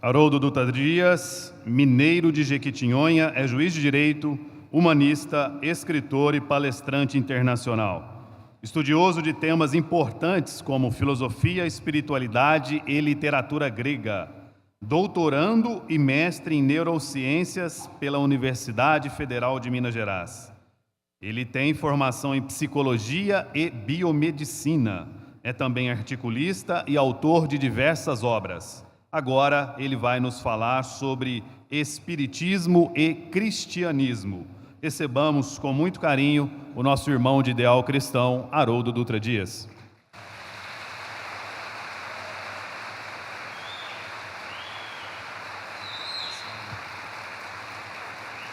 Haroldo Dutra Dias, mineiro de Jequitinhonha, é juiz de direito, humanista, escritor e palestrante internacional. Estudioso de temas importantes como filosofia, espiritualidade e literatura grega. Doutorando e mestre em neurociências pela Universidade Federal de Minas Gerais. Ele tem formação em psicologia e biomedicina. É também articulista e autor de diversas obras. Agora ele vai nos falar sobre espiritismo e cristianismo. Recebamos com muito carinho o nosso irmão de ideal cristão, Haroldo Dutra Dias.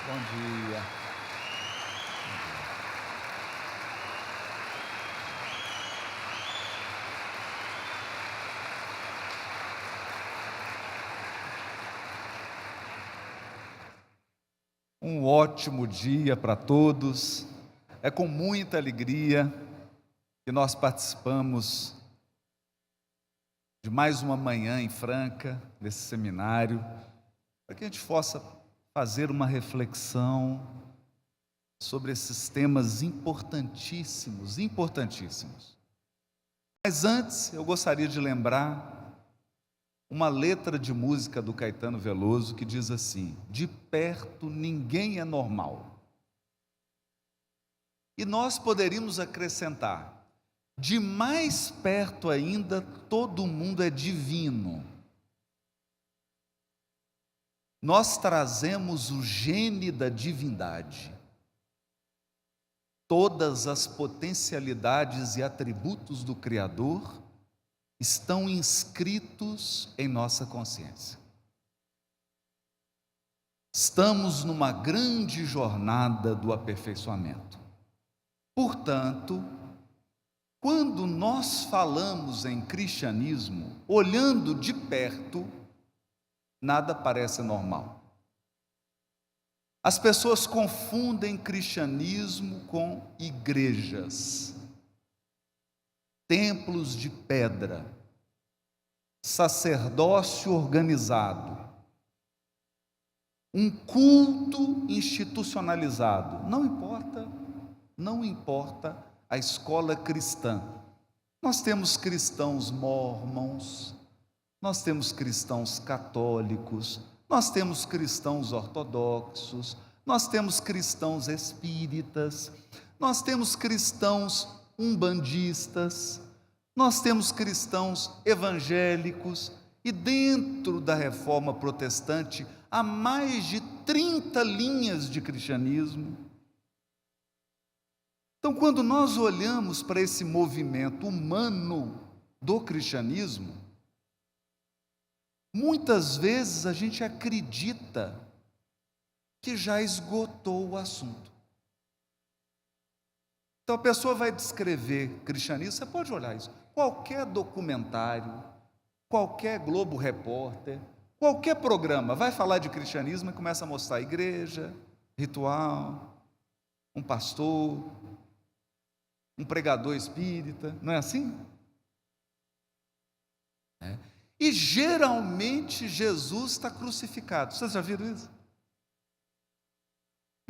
Bom dia. Um ótimo dia para todos. É com muita alegria que nós participamos de mais uma manhã em Franca, desse seminário, para que a gente possa fazer uma reflexão sobre esses temas importantíssimos, importantíssimos. Mas antes, eu gostaria de lembrar uma letra de música do Caetano Veloso que diz assim: de perto ninguém é normal. E nós poderíamos acrescentar: de mais perto ainda, todo mundo é divino. Nós trazemos o gene da divindade. Todas as potencialidades e atributos do Criador estão inscritos em nossa consciência. Estamos numa grande jornada do aperfeiçoamento. Portanto, quando nós falamos em cristianismo, olhando de perto, nada parece normal. As pessoas confundem cristianismo com igrejas, templos de pedra, sacerdócio organizado, um culto institucionalizado. Não importa a escola cristã. Nós temos cristãos mórmons, nós temos cristãos católicos, nós temos cristãos ortodoxos, nós temos cristãos espíritas, nós temos cristãos umbandistas, nós temos cristãos evangélicos, e dentro da reforma protestante há mais de 30 linhas de cristianismo. Então, quando nós olhamos para esse movimento humano do cristianismo, muitas vezes a gente acredita que já esgotou o assunto. Então a pessoa vai descrever cristianismo, você pode olhar isso, qualquer documentário, qualquer Globo Repórter, qualquer programa vai falar de cristianismo e começa a mostrar a igreja, ritual, um pastor, um pregador espírita, não é assim? E geralmente Jesus está crucificado. Vocês já viram isso?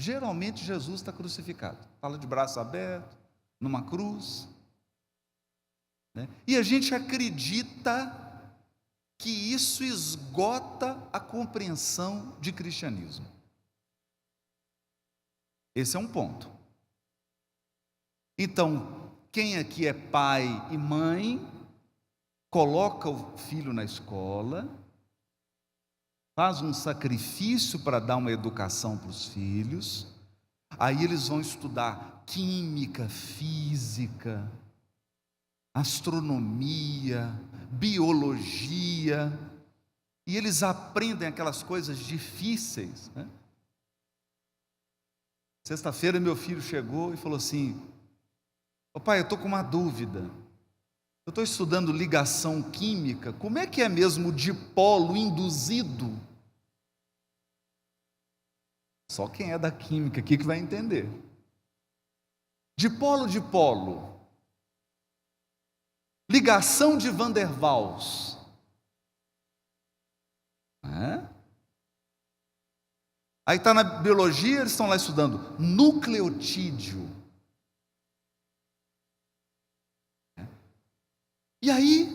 Geralmente Jesus está crucificado. Fala de braço aberto, numa cruz. E a gente acredita que isso esgota a compreensão de cristianismo. Esse é um ponto. Então, quem aqui é pai e mãe, coloca o filho na escola, faz um sacrifício para dar uma educação para os filhos, aí eles vão estudar química, física, astronomia, biologia, e eles aprendem aquelas coisas difíceis. Sexta-feira meu filho chegou e falou assim: "Ô pai, eu estou com uma dúvida. Eu estou estudando ligação química, como é que é mesmo o dipolo induzido?" Só quem é da química aqui que vai entender. Dipolo, ligação de Van der Waals. Aí está na biologia, eles estão lá estudando nucleotídeo. E aí,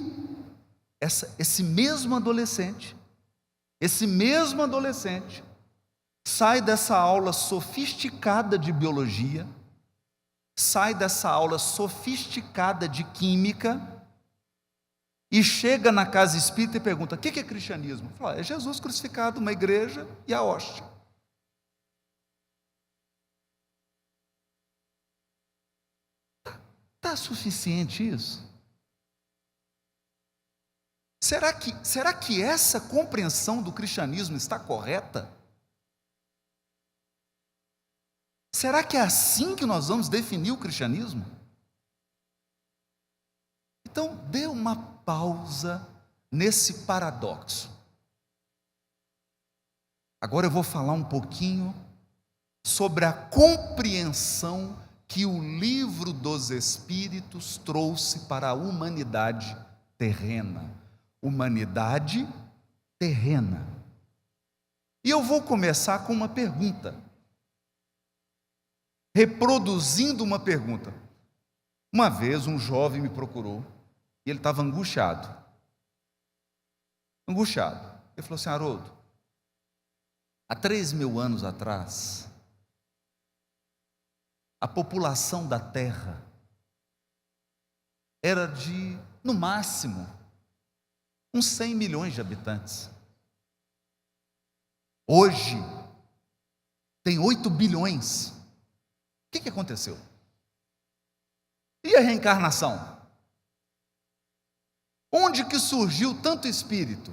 esse mesmo adolescente, sai dessa aula sofisticada de biologia, sai dessa aula sofisticada de química, e chega na casa espírita e pergunta: o que é cristianismo? Fala: é Jesus crucificado, uma igreja e a hóstia. Está suficiente isso? Será que essa compreensão do cristianismo está correta? Será que é assim que nós vamos definir o cristianismo? Então, dê uma pausa nesse paradoxo. Agora eu vou falar um pouquinho sobre a compreensão que o Livro dos Espíritos trouxe para a humanidade terrena. Humanidade terrena. E eu vou começar com uma pergunta, reproduzindo uma pergunta. Uma vez um jovem me procurou e ele estava angustiado. Ele falou assim: Haroldo, há 3.000 anos atrás, a população da Terra era de, no máximo, uns 100 milhões de habitantes. Hoje, tem 8 bilhões. O que aconteceu? E a reencarnação? Onde que surgiu tanto espírito?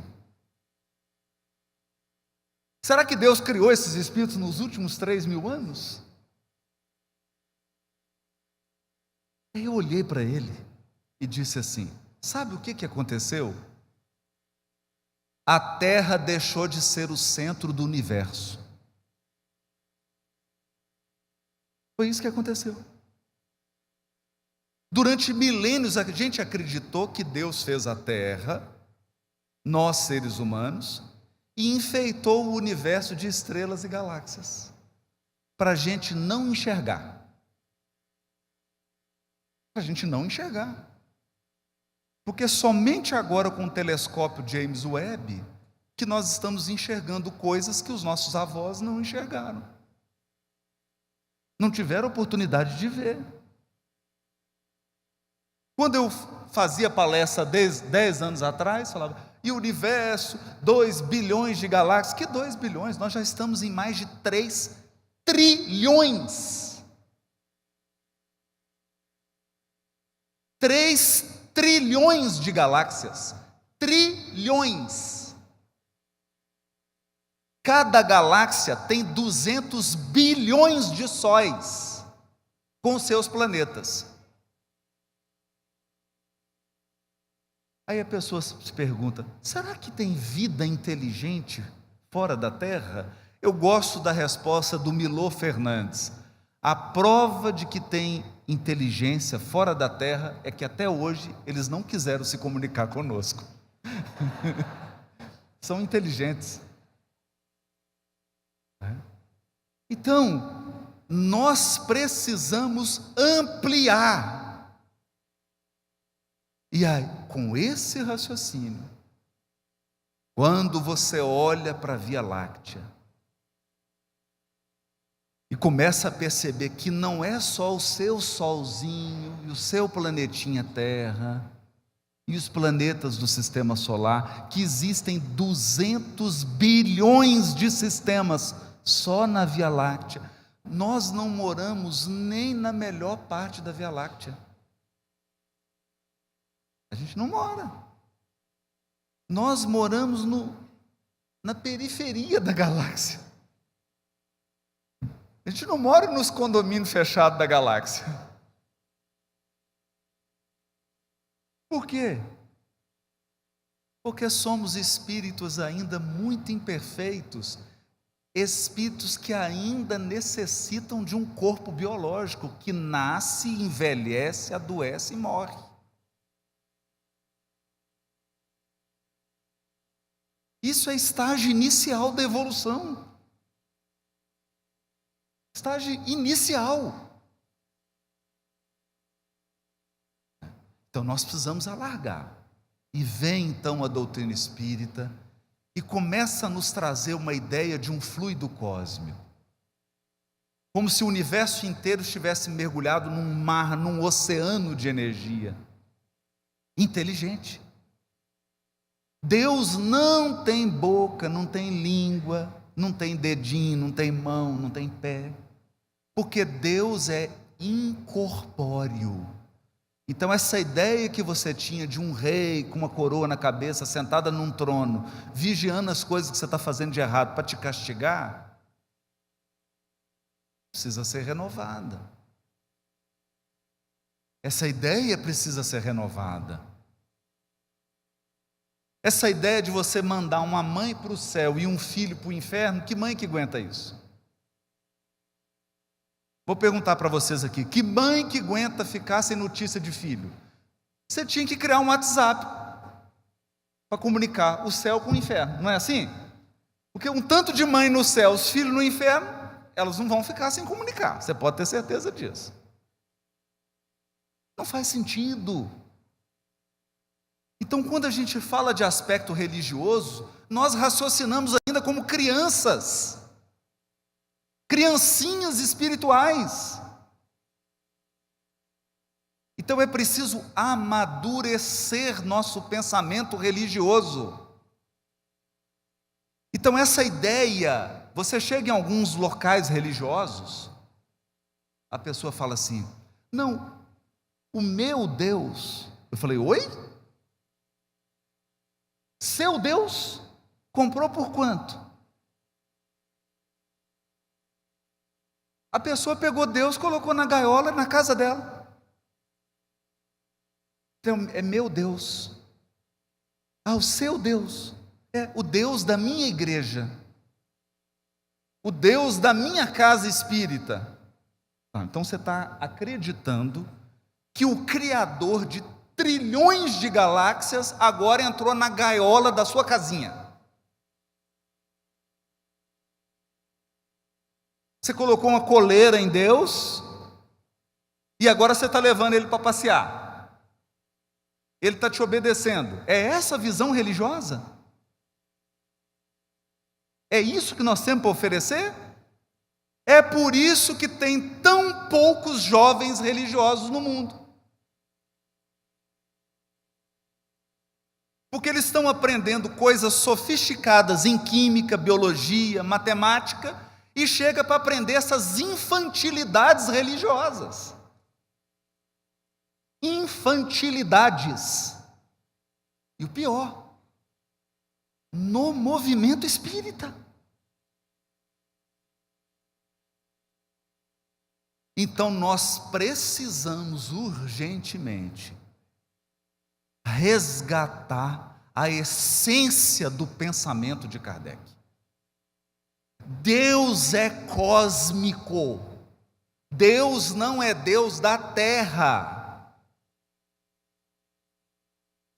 Será que Deus criou esses espíritos nos últimos 3.000 anos? Aí eu olhei para ele e disse assim: sabe o que aconteceu? A Terra deixou de ser o centro do universo. Foi isso que aconteceu. Durante milênios a gente acreditou que Deus fez a Terra, nós seres humanos, e enfeitou o universo de estrelas e galáxias, para a gente não enxergar. Porque somente agora com o telescópio James Webb que nós estamos enxergando coisas que os nossos avós não enxergaram, não tiveram oportunidade de ver. Quando eu fazia palestra 10 anos atrás, falava: e o universo, 2 bilhões de galáxias. Que 2 bilhões? Nós já estamos em mais de 3 trilhões. 3 trilhões de galáxias. Trilhões. Cada galáxia tem 200 bilhões de sóis com seus planetas. Aí a pessoa se pergunta: será que tem vida inteligente fora da Terra? Eu gosto da resposta do Milor Fernandes. A prova de que tem inteligência fora da Terra é que até hoje eles não quiseram se comunicar conosco. São inteligentes. Então, nós precisamos ampliar. E aí, com esse raciocínio, quando você olha para a Via Láctea e começa a perceber que não é só o seu solzinho e o seu planetinha Terra e os planetas do sistema solar, que existem 200 bilhões de sistemas só na Via Láctea. Nós não moramos nem na melhor parte da Via Láctea. A gente não mora. Nós moramos na periferia da galáxia. A gente não mora nos condomínios fechados da galáxia. Por quê? Porque somos espíritos ainda muito imperfeitos, espíritos que ainda necessitam de um corpo biológico, que nasce, envelhece, adoece e morre. Isso é estágio inicial da evolução. estágio inicial. Então nós precisamos alargar. E vem então a doutrina espírita e começa a nos trazer uma ideia de um fluido cósmico. Como se o universo inteiro estivesse mergulhado num mar, num oceano de energia. Inteligente. Deus não tem boca, não tem língua, não tem dedinho, não tem mão, não tem pé. Porque Deus é incorpóreo. Então essa ideia que você tinha de um rei com uma coroa na cabeça, sentada num trono, vigiando as coisas que você está fazendo de errado para te castigar, precisa ser renovada. Essa ideia precisa ser renovada. Essa ideia de você mandar uma mãe para o céu e um filho para o inferno, que mãe que aguenta isso? Vou perguntar para vocês aqui, que mãe que aguenta ficar sem notícia de filho? Você tinha que criar um WhatsApp para comunicar o céu com o inferno, não é assim? Porque um tanto de mãe no céu, os filhos no inferno, elas não vão ficar sem comunicar, você pode ter certeza disso. Não faz sentido. Então, quando a gente fala de aspecto religioso, nós raciocinamos ainda como crianças, criancinhas espirituais. Então é preciso amadurecer nosso pensamento religioso. Então essa ideia, você chega em alguns locais religiosos, a pessoa fala assim, não, o meu Deus, eu falei, oi? Seu Deus? Comprou por quanto? A pessoa pegou Deus, colocou na gaiola na casa dela. Então, é meu Deus. Ah, o seu Deus. É o Deus da minha igreja. O Deus da minha casa espírita. Então você está acreditando que o Criador de trilhões de galáxias agora entrou na gaiola da sua casinha. Você colocou uma coleira em Deus e agora você está levando ele para passear. Ele está te obedecendo. É essa a visão religiosa? É isso que nós temos para oferecer? É por isso que tem tão poucos jovens religiosos no mundo. Porque eles estão aprendendo coisas sofisticadas em química, biologia, matemática, e chega para aprender essas infantilidades religiosas. Infantilidades. E o pior, no movimento espírita. Então nós precisamos urgentemente resgatar a essência do pensamento de Kardec. Deus é cósmico. Deus não é Deus da terra.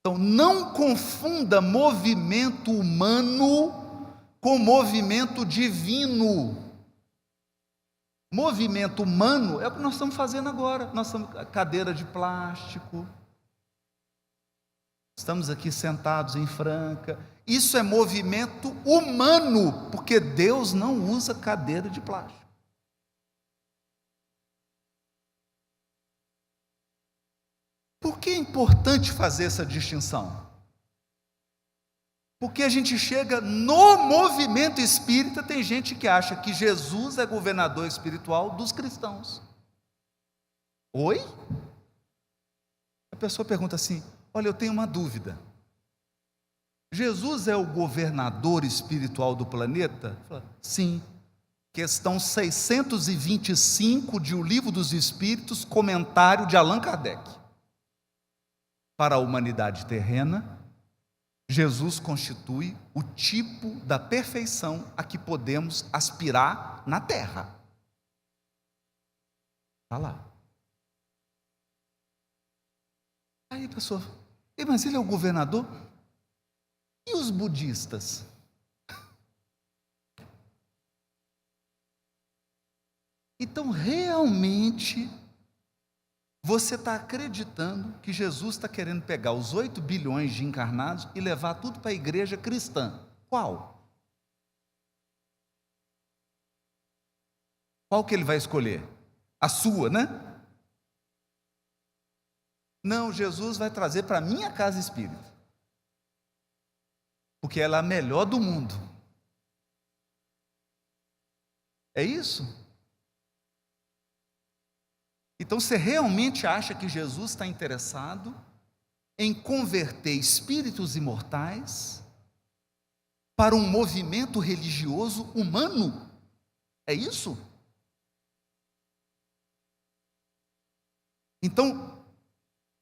Então, não confunda movimento humano com movimento divino. Movimento humano é o que nós estamos fazendo agora. Nós estamos cadeira de plástico. Estamos aqui sentados em Franca. Isso é movimento humano, porque Deus não usa cadeira de plástico. Por que é importante fazer essa distinção? Porque a gente chega no movimento espírita, tem gente que acha que Jesus é governador espiritual dos cristãos. Oi? A pessoa pergunta assim, olha, eu tenho uma dúvida. Jesus é o governador espiritual do planeta? Fala, sim. Questão 625 de O Livro dos Espíritos, comentário de Allan Kardec. Para a humanidade terrena, Jesus constitui o tipo da perfeição a que podemos aspirar na Terra. Está lá. Aí a pessoa, mas ele é o governador? E os budistas? Então, realmente, você está acreditando que Jesus está querendo pegar os 8 bilhões de encarnados e levar tudo para a igreja cristã. Qual? Qual que ele vai escolher? A sua, né? Não, Jesus vai trazer para a minha casa espírita, porque ela é a melhor do mundo. É isso? Então você realmente acha que Jesus está interessado em converter espíritos imortais para um movimento religioso humano? É isso? Então,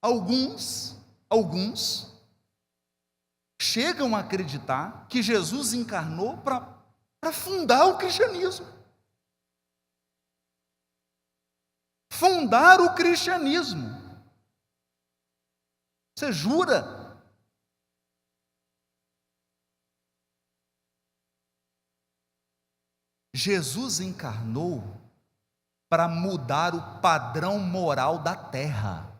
alguns chegam a acreditar que Jesus encarnou para fundar o cristianismo. Fundar o cristianismo. Você jura? Jesus encarnou para mudar o padrão moral da terra.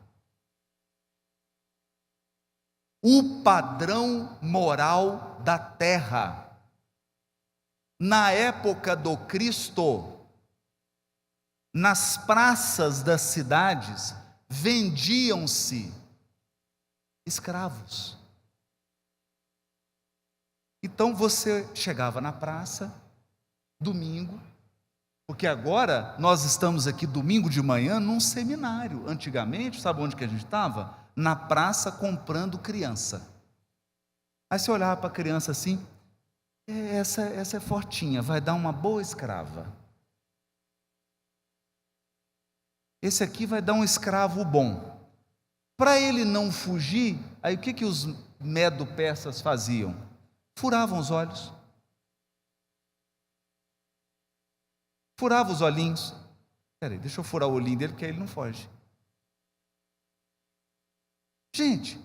O padrão moral da terra. Na época do Cristo, nas praças das cidades, vendiam-se escravos. Então você chegava na praça, domingo, porque agora nós estamos aqui domingo de manhã num seminário. Antigamente, sabe onde que a gente estava? Na praça comprando criança. Aí você olhava para a criança assim, essa é fortinha, vai dar uma boa escrava. Esse aqui vai dar um escravo bom. Para ele não fugir, aí o que os medo-persas faziam? Furavam os olhos. Furava os olhinhos. Espera aí, deixa eu furar o olhinho dele, porque aí ele não foge. Gente,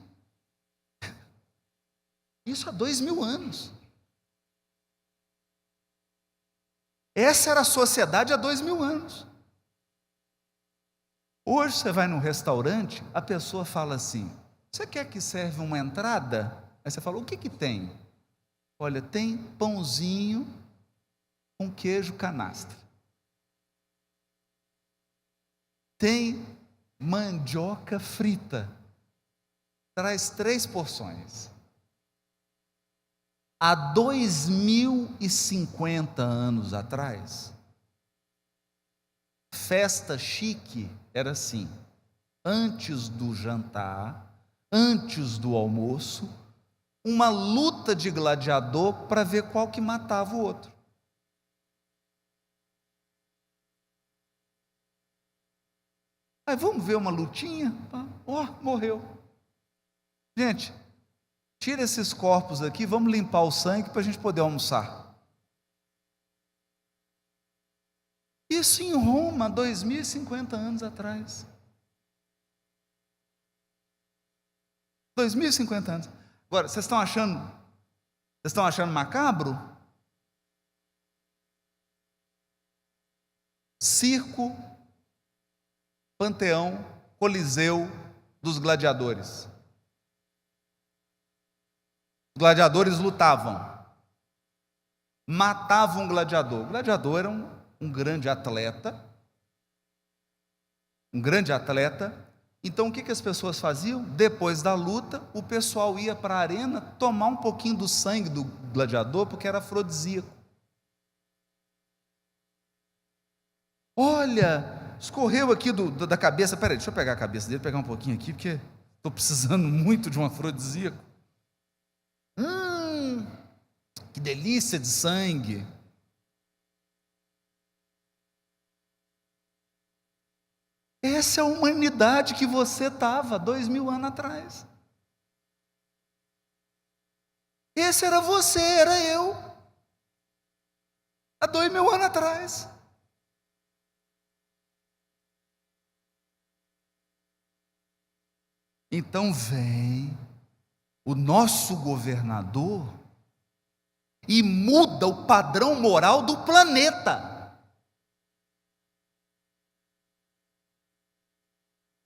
isso há 2000 anos. Essa era a sociedade há 2000 anos. Hoje você vai num restaurante, a pessoa fala assim, você quer que serve uma entrada? Aí você fala, o que tem? Olha, tem pãozinho com queijo canastra. Tem mandioca frita. Traz 3 porções. Há 2050 anos atrás, festa chique era assim, antes do jantar, antes do almoço, uma luta de gladiador para ver qual que matava o outro. Aí vamos ver uma lutinha? Morreu. Gente, tira esses corpos aqui, vamos limpar o sangue para a gente poder almoçar. Isso em Roma, 2050 anos atrás. 2050 anos. Agora, vocês estão achando macabro? Circo, Panteão, Coliseu dos gladiadores. Os gladiadores lutavam, matavam um gladiador. O gladiador era um grande atleta. Então o que as pessoas faziam? Depois da luta, o pessoal ia para a arena tomar um pouquinho do sangue do gladiador, porque era afrodisíaco. Olha, escorreu aqui da cabeça. Peraí, deixa eu pegar a cabeça dele, pegar um pouquinho aqui, porque estou precisando muito de um afrodisíaco. Que delícia de sangue. Essa é a humanidade que você estava 2000 anos atrás. Esse era você, era eu, há 2000 anos atrás. Então vem o nosso governador e muda o padrão moral do planeta.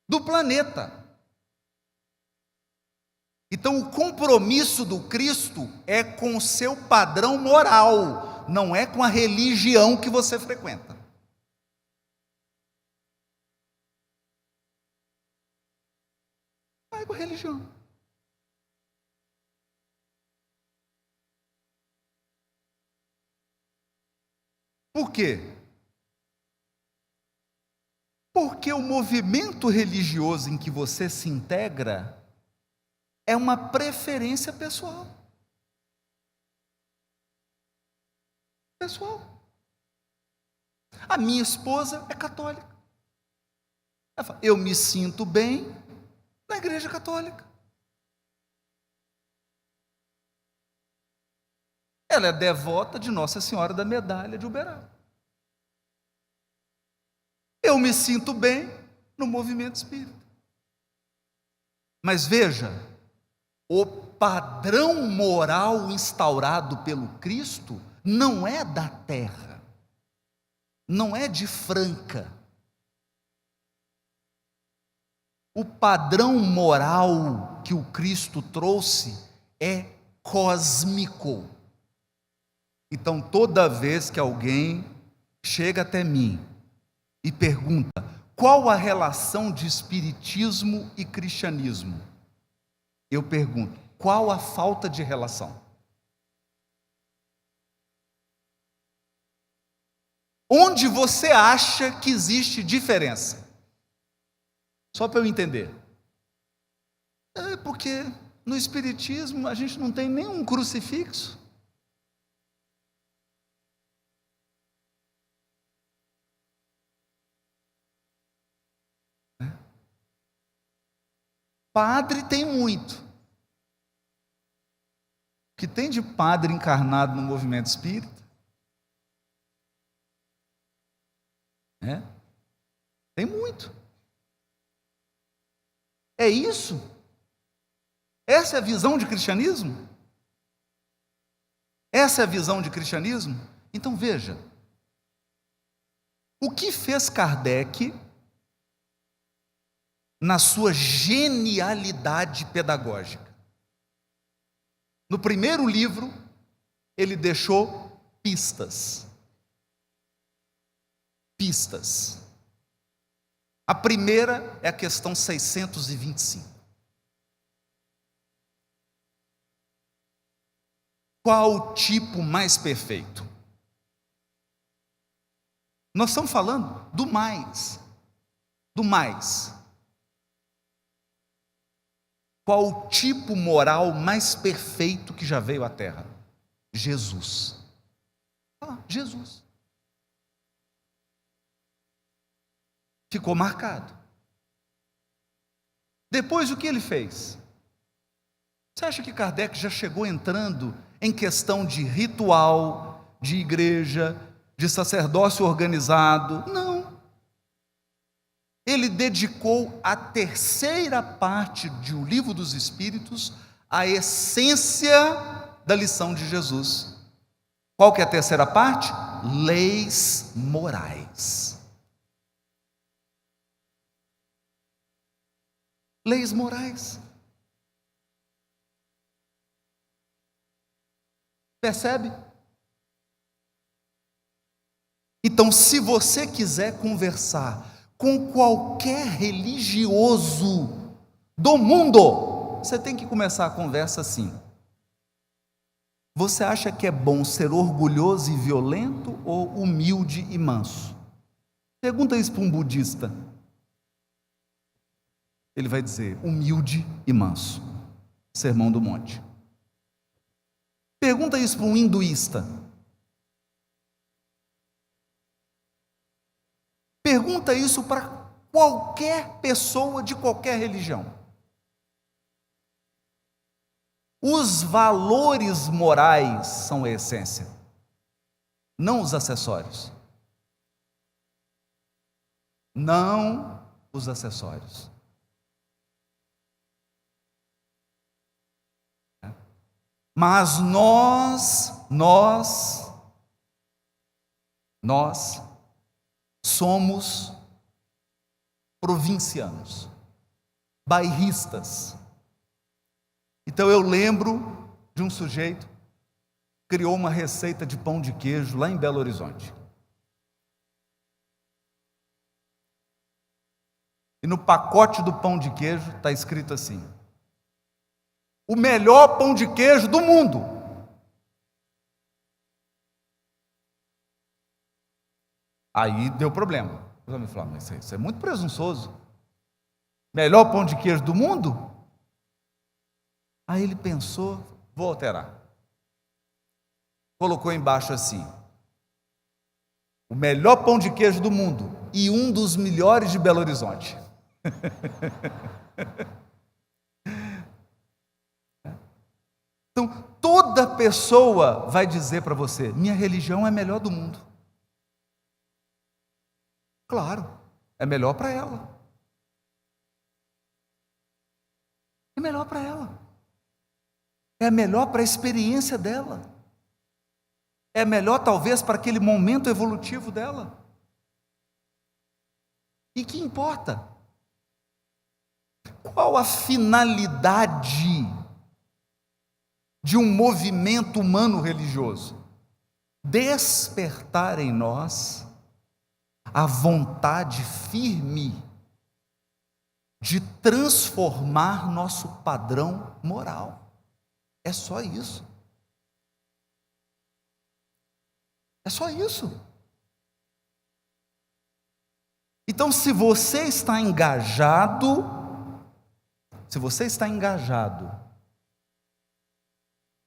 do planeta. Então, o compromisso do Cristo é com o seu padrão moral, não é com a religião que você frequenta. Não é com a religião. Por quê? Porque o movimento religioso em que você se integra é uma preferência pessoal. Pessoal. A minha esposa é católica. Ela fala, eu me sinto bem na igreja católica. Ela é devota de Nossa Senhora da Medalha de Uberaba. Eu me sinto bem no movimento espírita. Mas veja, o padrão moral instaurado pelo Cristo não é da terra, não é de Franca. O padrão moral que o Cristo trouxe é cósmico. Então, toda vez que alguém chega até mim e pergunta qual a relação de espiritismo e cristianismo, eu pergunto, qual a falta de relação? Onde você acha que existe diferença? Só para eu entender. É porque no espiritismo a gente não tem nenhum crucifixo. Padre tem muito. O que tem de padre encarnado no movimento espírita? Tem muito. É isso? Essa é a visão de cristianismo? Essa é a visão de cristianismo? Então veja, o que fez Kardec na sua genialidade pedagógica? No primeiro livro, ele deixou pistas. Pistas. A primeira é a questão 625. Qual o tipo mais perfeito? Nós estamos falando do mais. Do mais. Qual o tipo moral mais perfeito que já veio à Terra? Jesus. Jesus. Ficou marcado. Depois o que ele fez? Você acha que Kardec já chegou entrando em questão de ritual, de igreja, de sacerdócio organizado? Não. Ele dedicou a terceira parte do Livro dos Espíritos à essência da lição de Jesus. Qual que é a terceira parte? Leis morais. Leis morais. Percebe? Então, se você quiser conversar com qualquer religioso do mundo, você tem que começar a conversa assim. Você acha que é bom ser orgulhoso e violento ou humilde e manso? Pergunta isso para um budista. Ele vai dizer, humilde e manso. Sermão do Monte. Pergunta isso para um hinduísta. Pergunta isso para qualquer pessoa de qualquer religião. Os valores morais são a essência, não os acessórios. Não os acessórios. Mas nós somos provincianos. bairristas. Então eu lembro de um sujeito que criou uma receita de pão de queijo lá em Belo Horizonte. E no pacote do pão de queijo está escrito assim: o melhor pão de queijo do mundo. Aí deu problema. Os homens falaram: mas isso é muito presunçoso. Melhor pão de queijo do mundo? Aí ele pensou: vou alterar. Colocou embaixo assim: o melhor pão de queijo do mundo e um dos melhores de Belo Horizonte. Então, toda pessoa vai dizer para você: minha religião é a melhor do mundo. Claro, é melhor para ela. É melhor para ela. É melhor para a experiência dela. É melhor, talvez, para aquele momento evolutivo dela. E que importa? Qual a finalidade de um movimento humano religioso? Despertar em nós a vontade firme de transformar nosso padrão moral. É só isso. É só isso. Então, se você está engajado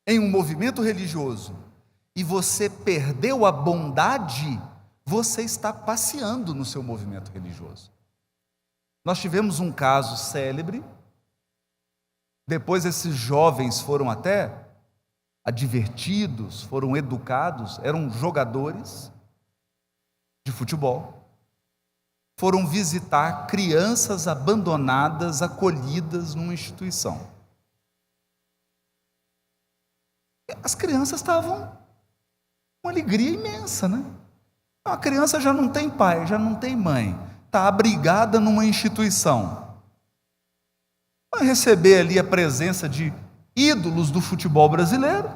em um movimento religioso e você perdeu a bondade, você está passeando no seu movimento religioso. Nós tivemos um caso célebre, depois esses jovens foram até advertidos, foram educados, eram jogadores de futebol, foram visitar crianças abandonadas, acolhidas numa instituição. As crianças estavam com uma alegria imensa, né? A criança já não tem pai, já não tem mãe, está abrigada numa instituição. Vai receber ali a presença de ídolos do futebol brasileiro.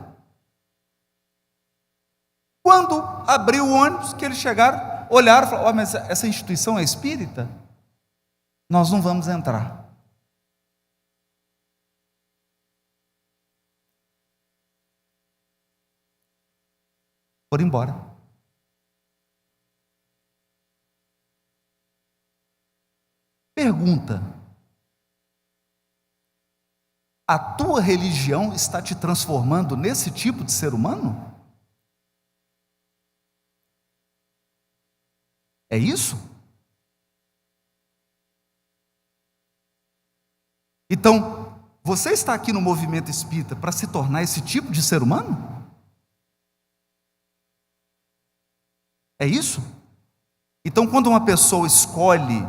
Quando abriu o ônibus, que eles chegaram, olharam e falaram: mas essa instituição é espírita? Nós não vamos entrar. Foram embora. Pergunta: a tua religião está te transformando nesse tipo de ser humano? É isso? Então, você está aqui no movimento espírita para se tornar esse tipo de ser humano? É isso? Então, quando uma pessoa escolhe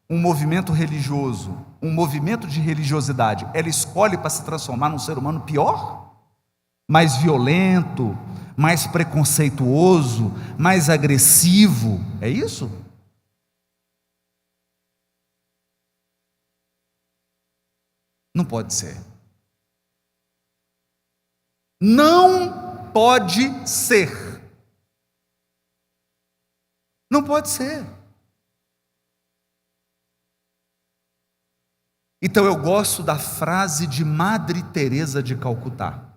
um movimento religioso, um movimento de religiosidade, ela escolhe para se transformar num ser humano pior? Mais violento, mais preconceituoso, mais agressivo? É isso? Não pode ser. Não pode ser. Não pode ser. Então eu gosto da frase de Madre Teresa de Calcutá.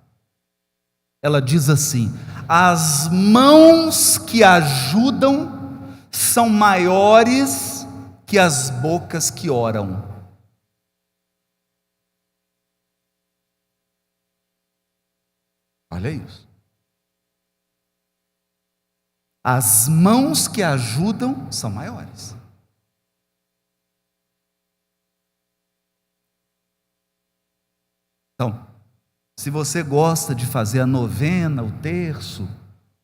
Ela diz assim: as mãos que ajudam são maiores que as bocas que oram. Olha isso. As mãos que ajudam são maiores. Então, se você gosta de fazer a novena, o terço,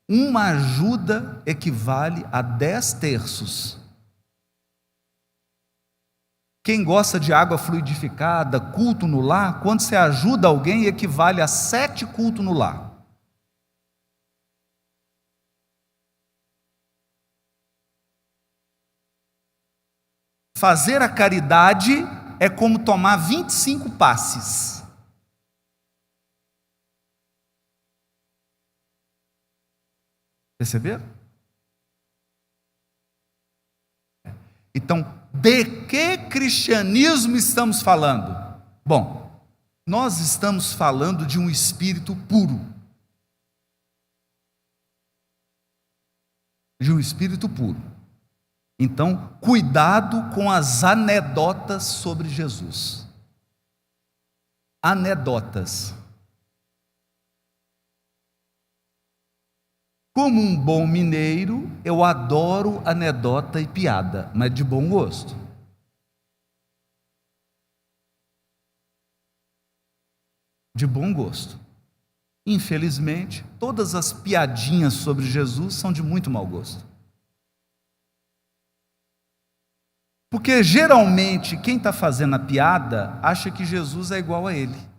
uma ajuda equivale a 10 terços. Quem gosta de água fluidificada, culto no lar, quando você ajuda alguém, equivale a 7 cultos no lar. Fazer a caridade é como tomar 25 passes. Perceberam? Então, de que cristianismo estamos falando? Bom, nós estamos falando de um espírito puro. De um espírito puro. Então, cuidado com as anedotas sobre Jesus. Anedotas. Como um bom mineiro, eu adoro anedota e piada, mas de bom gosto. De bom gosto. Infelizmente, todas as piadinhas sobre Jesus são de muito mau gosto. Porque geralmente quem está fazendo a piada acha que Jesus é igual a ele.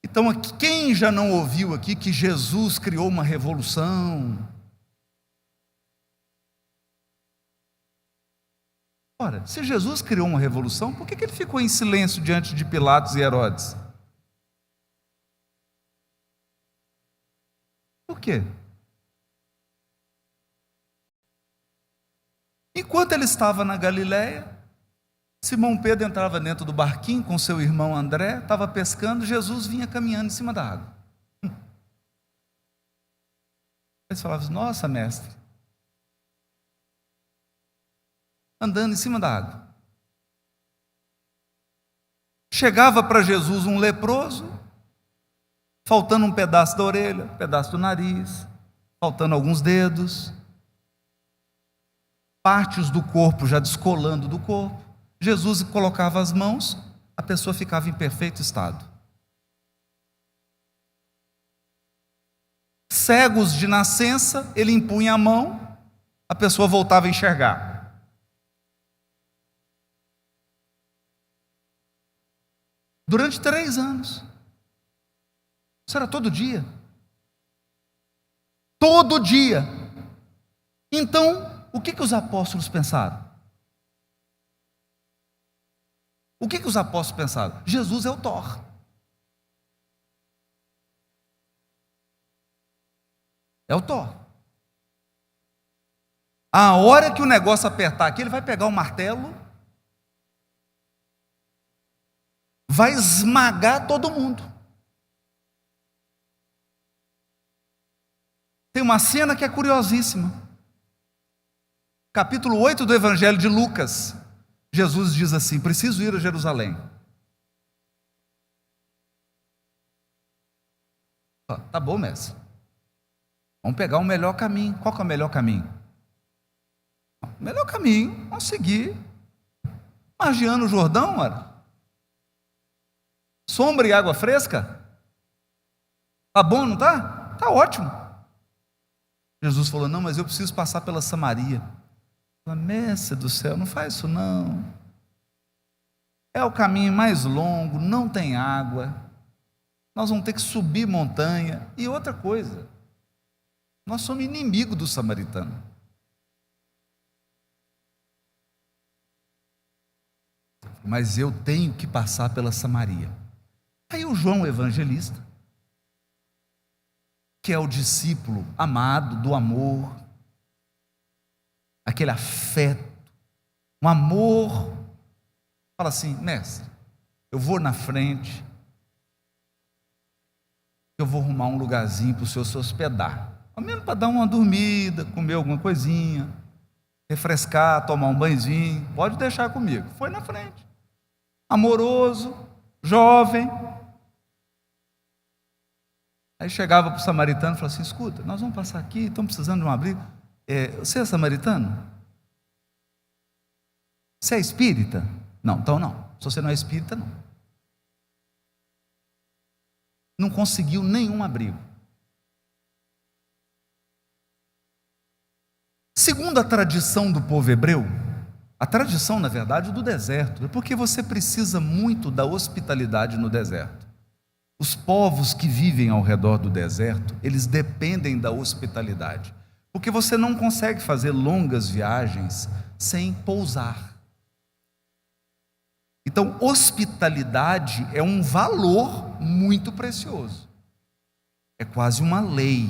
Então, quem já não ouviu aqui que Jesus criou uma revolução? Ora, se Jesus criou uma revolução, por que ele ficou em silêncio diante de Pilatos e Herodes? Por quê? Enquanto ele estava na Galileia, Simão Pedro entrava dentro do barquinho com seu irmão André, estava pescando, Jesus vinha caminhando em cima da água. Eles falavam: nossa, mestre, andando em cima da água. Chegava para Jesus um leproso, faltando um pedaço da orelha, um pedaço do nariz, faltando alguns dedos, partes do corpo já descolando do corpo. Jesus colocava as mãos, a pessoa ficava em perfeito estado. Cegos de nascença, ele impunha a mão, a pessoa voltava a enxergar. Durante 3 anos. Isso era todo dia. Todo dia. Então, o que os apóstolos pensaram? O que os apóstolos pensaram? Jesus é o Thor. É o Thor. A hora que o negócio apertar aqui, ele vai pegar o martelo, vai esmagar todo mundo. Tem uma cena que é curiosíssima. Capítulo 8 do Evangelho de Lucas. Jesus diz assim: preciso ir a Jerusalém. Tá bom, mestre. Vamos pegar o melhor caminho. Qual que é o melhor caminho? O melhor caminho, vamos seguir margeando o Jordão, ora. Sombra e água fresca. Tá bom, não tá? Tá ótimo. Jesus falou: não, mas eu preciso passar pela Samaria. Mestre do céu, não faz isso não. É o caminho mais longo, não tem água. Nós vamos ter que subir montanha. E outra coisa, nós somos inimigos do samaritano. Mas eu tenho que passar pela Samaria. Aí o João Evangelista, que é o discípulo amado do amor, aquele afeto, um amor, fala assim: mestre, eu vou na frente, eu vou arrumar um lugarzinho para o senhor se hospedar, ao menos para dar uma dormida, comer alguma coisinha, refrescar, tomar um banhozinho, pode deixar comigo. Foi na frente, amoroso, jovem. Aí chegava para o samaritano e falava assim: escuta, nós vamos passar aqui, estamos precisando de um abrigo. Você é samaritano? Você é espírita? Não, então não. Se você não é espírita, não. Não conseguiu nenhum abrigo. Segundo a tradição do povo hebreu, a tradição, na verdade, do deserto, é porque você precisa muito da hospitalidade no deserto. Os povos que vivem ao redor do deserto, eles dependem da hospitalidade, porque você não consegue fazer longas viagens sem pousar. Então, hospitalidade é um valor muito precioso. É quase uma lei.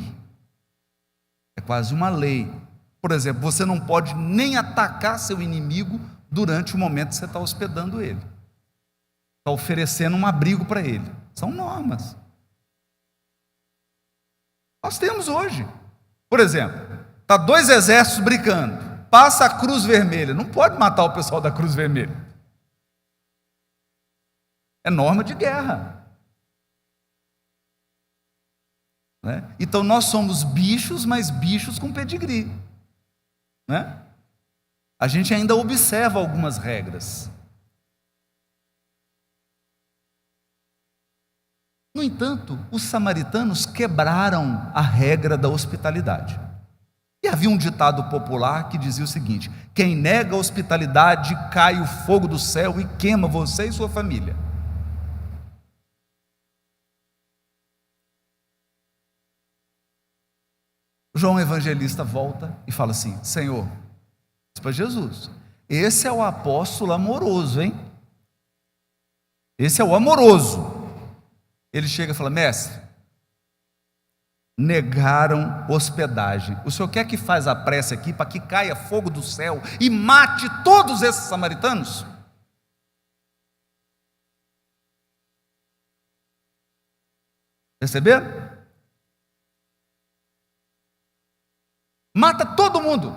É quase uma lei. Por exemplo, você não pode nem atacar seu inimigo durante o momento que você está hospedando ele. Está oferecendo um abrigo para ele. São normas. Nós temos hoje. Por exemplo, está 2 exércitos brigando. Passa a Cruz Vermelha. Não pode matar o pessoal da Cruz Vermelha. É norma de guerra. Né? Então nós somos bichos, mas bichos com pedigree. Né? A gente ainda observa algumas regras. No entanto, os samaritanos quebraram a regra da hospitalidade. E havia um ditado popular que dizia o seguinte: quem nega a hospitalidade, cai o fogo do céu e queima você e sua família. João Evangelista volta e fala assim: Senhor, diz para Jesus, esse é o apóstolo amoroso, hein? Esse é o amoroso. Ele chega e fala: mestre, negaram hospedagem. O senhor quer que faça a prece aqui para que caia fogo do céu e mate todos esses samaritanos? Perceberam? Mata todo mundo.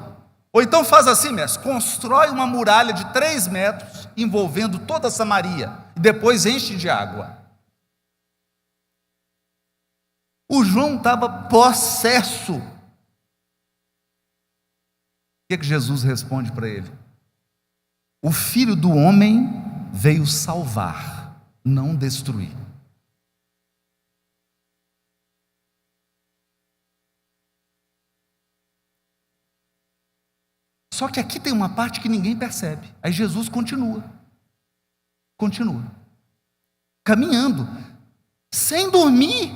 Ou então faz assim, mestre, constrói uma muralha de 3 metros envolvendo toda Samaria e depois enche de água. O João estava possesso. O que Jesus responde para ele? O Filho do Homem veio salvar, não destruir. Só que aqui tem uma parte que ninguém percebe. Aí Jesus continua, caminhando, sem dormir,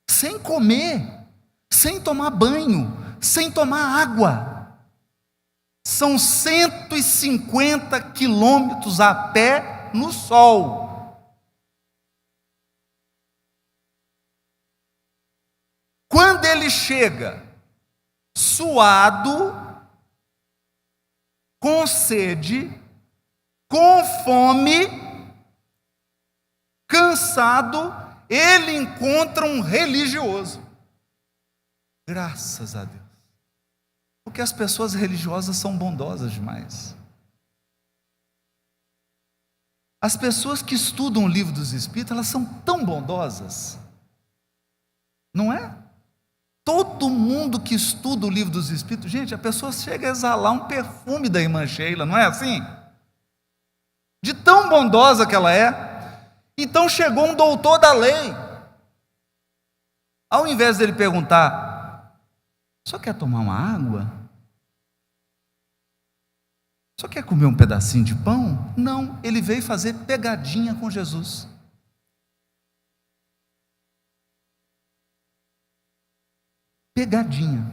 sem comer, sem tomar banho, sem tomar água. São 150 quilômetros a pé no sol. Quando ele chega, suado, com sede, com fome, cansado, ele encontra um religioso. Graças a Deus. Porque as pessoas religiosas são bondosas demais. As pessoas que estudam o livro dos Espíritos, elas são tão bondosas. Não é? Todo mundo que estuda o livro dos Espíritos, gente, a pessoa chega a exalar um perfume da irmã Sheila, não é assim? De tão bondosa que ela é. Então chegou um doutor da lei. Ao invés dele perguntar: só quer tomar uma água? Só quer comer um pedacinho de pão? Não, ele veio fazer pegadinha com Jesus. Pegadinha.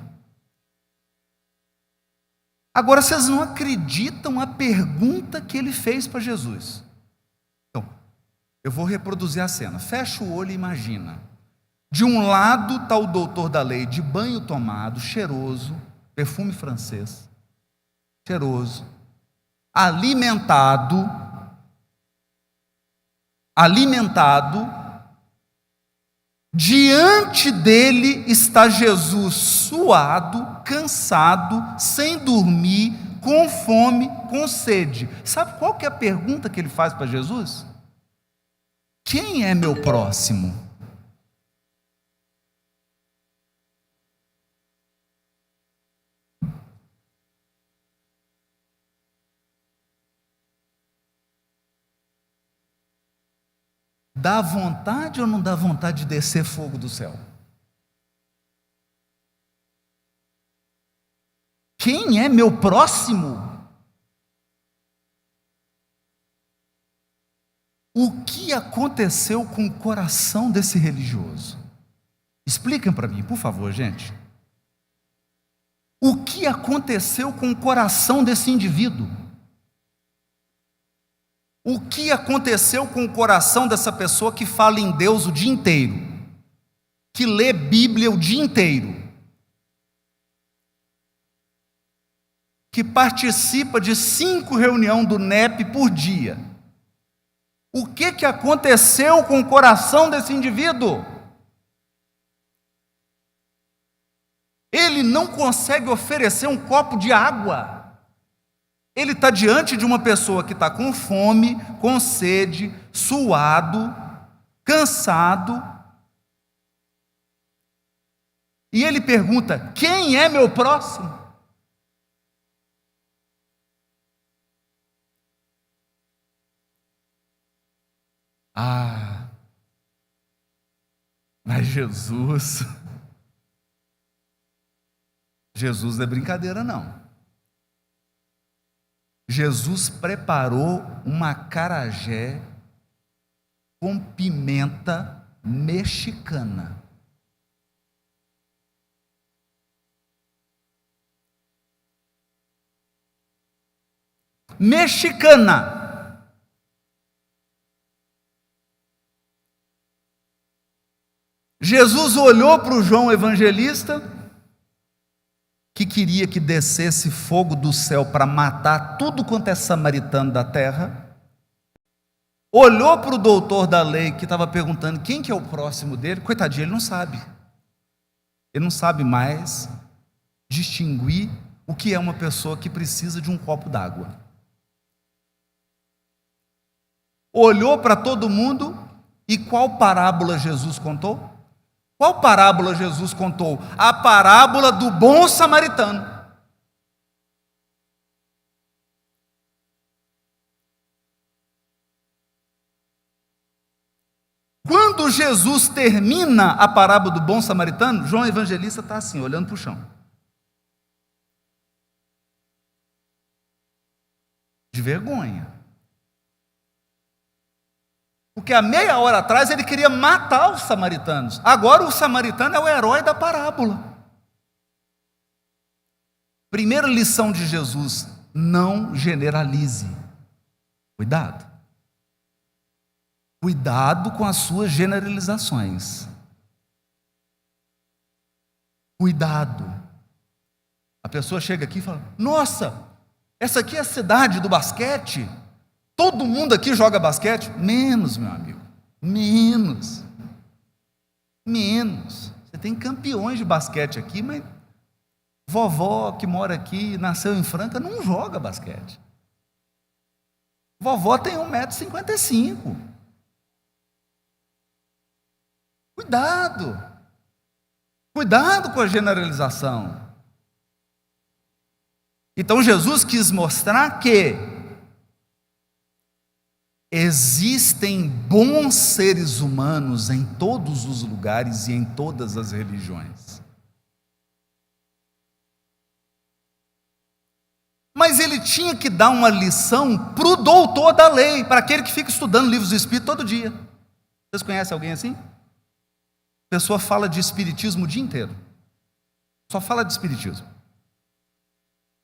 Agora vocês não acreditam a pergunta que ele fez para Jesus. Então, eu vou reproduzir a cena. Fecha o olho e imagina. De um lado está o doutor da lei, de banho tomado, cheiroso, perfume francês, cheiroso, alimentado, diante dele está Jesus suado, cansado, sem dormir, com fome, com sede. Sabe qual que é a pergunta que ele faz para Jesus? Quem é meu próximo? Dá vontade ou não dá vontade de descer fogo do céu? Quem é meu próximo? O que aconteceu com o coração desse religioso? Expliquem para mim, por favor, gente. O que aconteceu com o coração desse indivíduo? O que aconteceu com o coração dessa pessoa que fala em Deus o dia inteiro? Que lê Bíblia o dia inteiro? Que participa de 5 reuniões do NEP por dia? O que aconteceu com o coração desse indivíduo? Ele não consegue oferecer um copo de água. Ele está diante de uma pessoa que está com fome, com sede, suado, cansado. E ele pergunta: quem é meu próximo? Mas Jesus não é brincadeira não. Jesus preparou uma acarajé com pimenta mexicana. Mexicana. Jesus olhou para o João Evangelista, que queria que descesse fogo do céu para matar tudo quanto é samaritano da terra. Olhou para o doutor da lei, que estava perguntando quem que é o próximo dele. Coitadinho, ele não sabe. Ele não sabe mais distinguir o que é uma pessoa que precisa de um copo d'água. Olhou para todo mundo, e qual parábola Jesus contou? Qual parábola Jesus contou? A parábola do bom samaritano. Quando Jesus termina a parábola do bom samaritano, João Evangelista está assim, olhando para o chão. De vergonha. Porque há meia hora atrás ele queria matar os samaritanos. Agora o samaritano é o herói da parábola. Primeira lição de Jesus: não generalize. Cuidado. Cuidado com as suas generalizações. Cuidado. A pessoa chega aqui e fala: nossa, essa aqui é a cidade do basquete. Todo mundo aqui joga basquete? Menos, meu amigo. Menos. Você tem campeões de basquete aqui, mas vovó que mora aqui, nasceu em Franca, não joga basquete. Vovó tem 1,55 m. Cuidado. Cuidado com a generalização. Então Jesus quis mostrar que existem bons seres humanos em todos os lugares e em todas as religiões. Mas ele tinha que dar uma lição para o doutor da lei, para aquele que fica estudando livros do Espírito todo dia. Vocês conhecem alguém assim? A pessoa fala de espiritismo o dia inteiro. Só fala de espiritismo.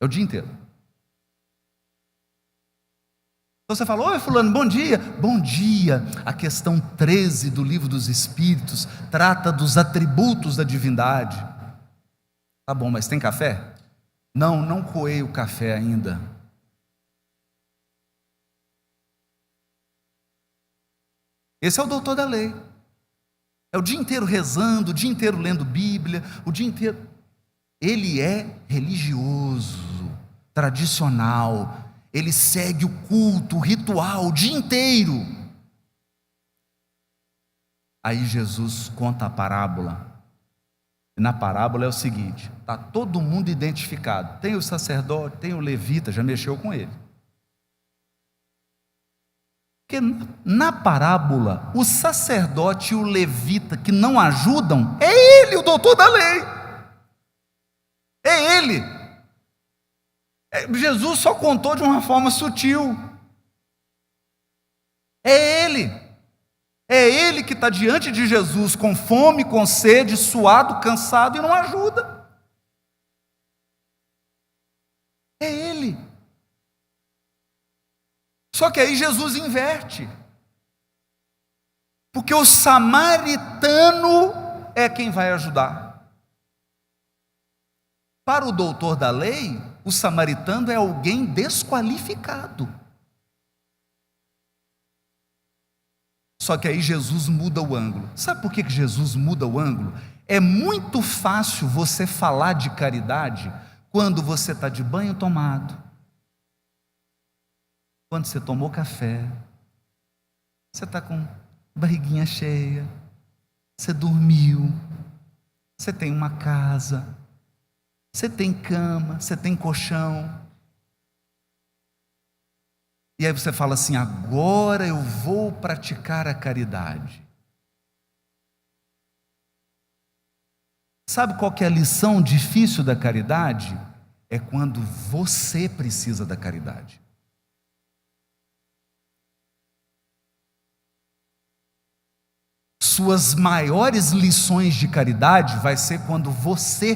É o dia inteiro. Então você fala: oi fulano, bom dia. Bom dia. A questão 13 do livro dos Espíritos trata dos atributos da divindade. Tá bom, mas tem café? Não coei o café ainda. Esse é o doutor da lei. É o dia inteiro rezando, o dia inteiro lendo Bíblia, o dia inteiro. Ele é religioso, tradicional. Ele segue o culto, o ritual, o dia inteiro. Aí Jesus conta a parábola. E na parábola é o seguinte: está todo mundo identificado. Tem o sacerdote, tem o levita, já mexeu com ele. Porque na parábola, o sacerdote e o levita que não ajudam, é ele, o doutor da lei. É ele. Jesus só contou de uma forma sutil. É ele. É ele que está diante de Jesus com fome, com sede, suado, cansado e não ajuda. É ele. Só que aí Jesus inverte. Porque o samaritano é quem vai ajudar. Para o doutor da lei, o samaritano é alguém desqualificado. Só que aí Jesus muda o ângulo. Sabe por que Jesus muda o ângulo? É muito fácil você falar de caridade quando você está de banho tomado, quando você tomou café, você está com barriguinha cheia, você dormiu, você tem uma casa, você tem cama, você tem colchão. E aí você fala assim: agora eu vou praticar a caridade. Sabe qual que é a lição difícil da caridade? É quando você precisa da caridade. Suas maiores lições de caridade vai ser quando você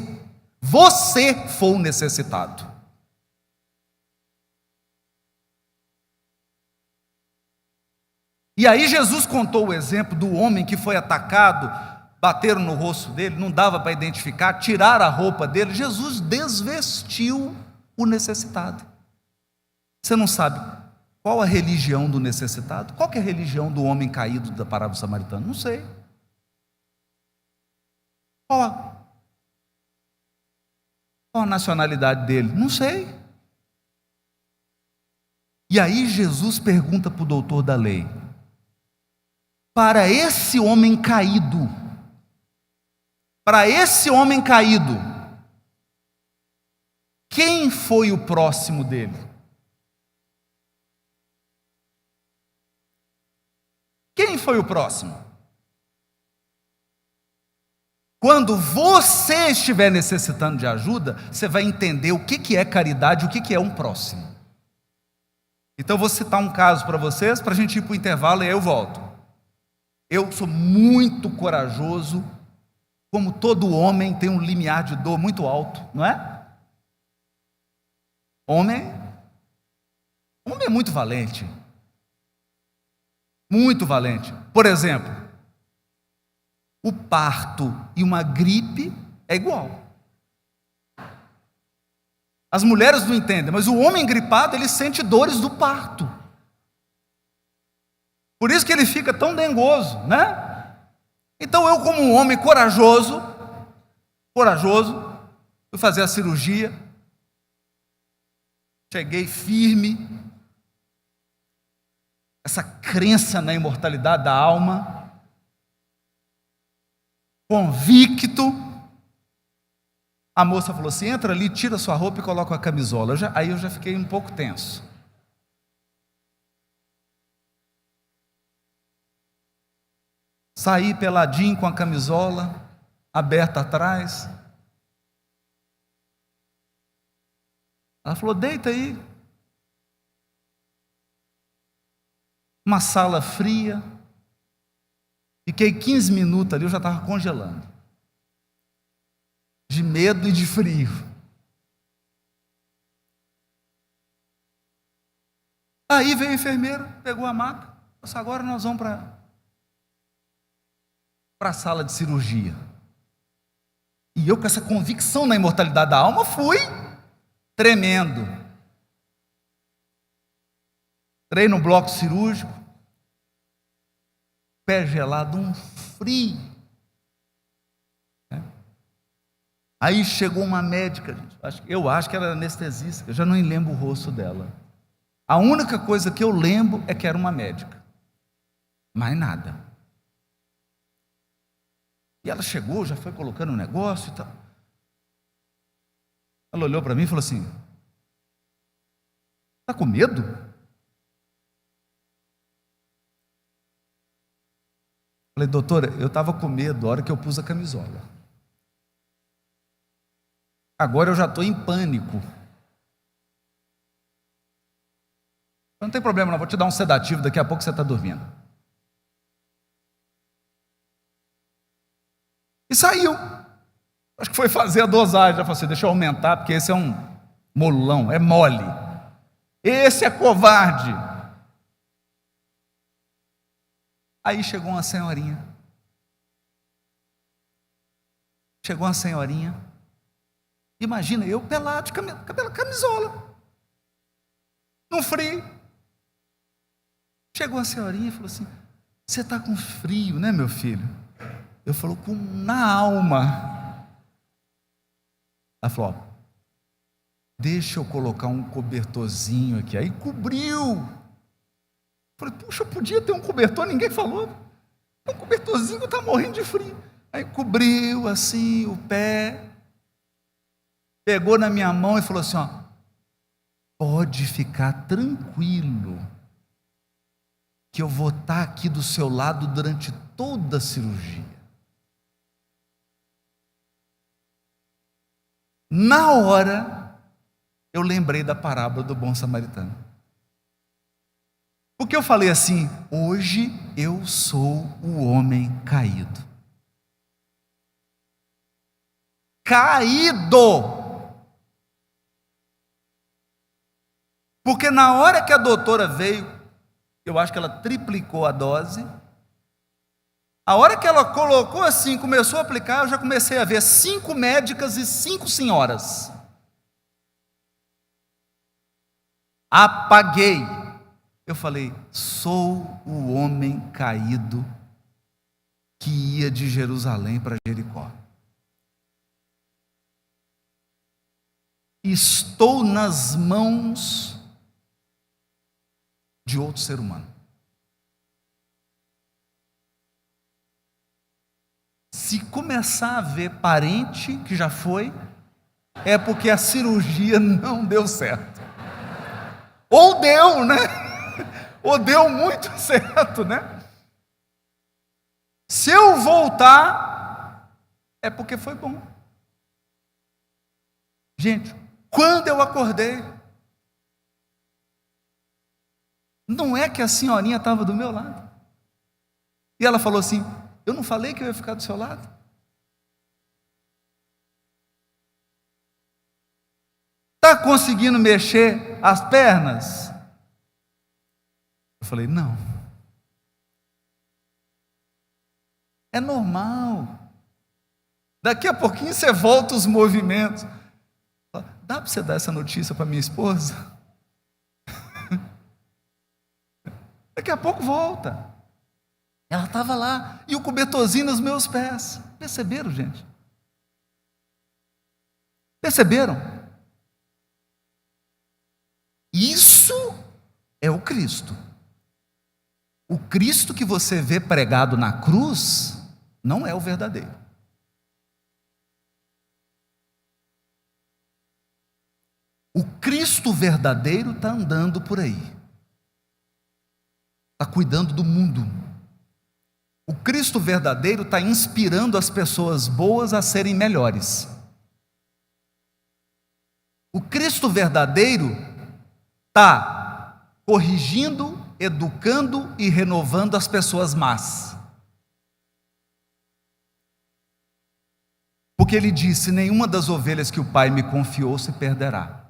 for o necessitado. E aí Jesus contou o exemplo do homem que foi atacado, bateram no rosto dele, não dava para identificar, tiraram a roupa dele. Jesus desvestiu o necessitado. Você não sabe qual a religião do necessitado? Qual que é a religião do homem caído da parábola samaritana? Não sei. Qual a nacionalidade dele? Não sei. E aí Jesus pergunta para o doutor da lei: para esse homem caído, quem foi o próximo dele? Quem foi o próximo? Quando você estiver necessitando de ajuda, você vai entender o que é caridade e o que é um próximo. Então eu vou citar um caso para vocês, para a gente ir para o intervalo e aí eu volto. Eu sou muito corajoso, como todo homem tem um limiar de dor muito alto, não é? Homem é muito valente. Muito valente. Por exemplo, o parto e uma gripe é igual. As mulheres não entendem, mas o homem gripado, ele sente dores do parto. Por isso que ele fica tão dengoso, né? Então eu, como um homem corajoso, fui fazer a cirurgia, cheguei firme, essa crença na imortalidade da alma, convicto. A moça falou assim: entra ali, tira sua roupa e coloca a camisola. Aí eu já fiquei um pouco tenso. Saí peladinho com a camisola aberta atrás. Ela falou: deita aí. Uma sala fria. Fiquei 15 minutos ali, eu já estava congelando. De medo e de frio. Aí veio o enfermeiro, pegou a maca. Disse: agora nós vamos para a sala de cirurgia. E eu, com essa convicção na imortalidade da alma, fui tremendo. Entrei no bloco cirúrgico, pé gelado, um frio. Aí chegou uma médica, eu acho que era anestesista, eu já não lembro o rosto dela. A única coisa que eu lembro é que era uma médica, mais nada. E ela chegou, já foi colocando um negócio e tal. Ela olhou para mim e falou assim: está com medo? Falei: doutora, eu estava com medo a hora que eu pus a camisola. Agora eu já estou em pânico. Não tem problema, não, vou te dar um sedativo, daqui a pouco você está dormindo. E saiu. Acho que foi fazer a dosagem. Já falou assim: deixa eu aumentar, porque esse é um molão, é mole. Esse é covarde. Aí chegou uma senhorinha. Imagina, eu pelado, de cabelo, camisola, num frio. Chegou a senhorinha e falou assim: você está com frio, né, meu filho? Eu falo: na alma. Ela falou: ó, deixa eu colocar um cobertorzinho aqui. Aí cobriu. Eu falei: puxa, eu podia ter um cobertor, ninguém falou. Um cobertorzinho, está morrendo de frio. Aí cobriu assim o pé, pegou na minha mão e falou assim: ó, pode ficar tranquilo, que eu vou estar aqui do seu lado durante toda a cirurgia. Na hora, eu lembrei da parábola do bom samaritano. Porque eu falei assim: hoje eu sou o homem caído. Porque na hora que a doutora veio, eu acho que ela triplicou a dose. A hora que ela colocou assim, começou a aplicar, eu já comecei a ver 5 médicas e 5 senhoras. Apaguei. Eu falei: sou o homem caído que ia de Jerusalém para Jericó. Estou nas mãos de outro ser humano. Se começar a ver parente que já foi, é porque a cirurgia não deu certo. Ou deu, né? Ou deu muito certo, né? Se eu voltar, é porque foi bom. Gente, quando eu acordei, não é que a senhorinha estava do meu lado. E ela falou assim: eu não falei que eu ia ficar do seu lado? Está conseguindo mexer as pernas? Eu falei: não. É normal. Daqui a pouquinho você volta os movimentos. Dá para você dar essa notícia para minha esposa? Daqui a pouco volta. Ela estava lá, e o cobertorzinho nos meus pés. Perceberam, gente? Perceberam? Isso é o Cristo. O Cristo que você vê pregado na cruz não é o verdadeiro. O Cristo verdadeiro está andando por aí, está cuidando do mundo. O Cristo verdadeiro está inspirando as pessoas boas a serem melhores. O Cristo verdadeiro está corrigindo, educando e renovando as pessoas más. Porque ele disse: nenhuma das ovelhas que o Pai me confiou se perderá.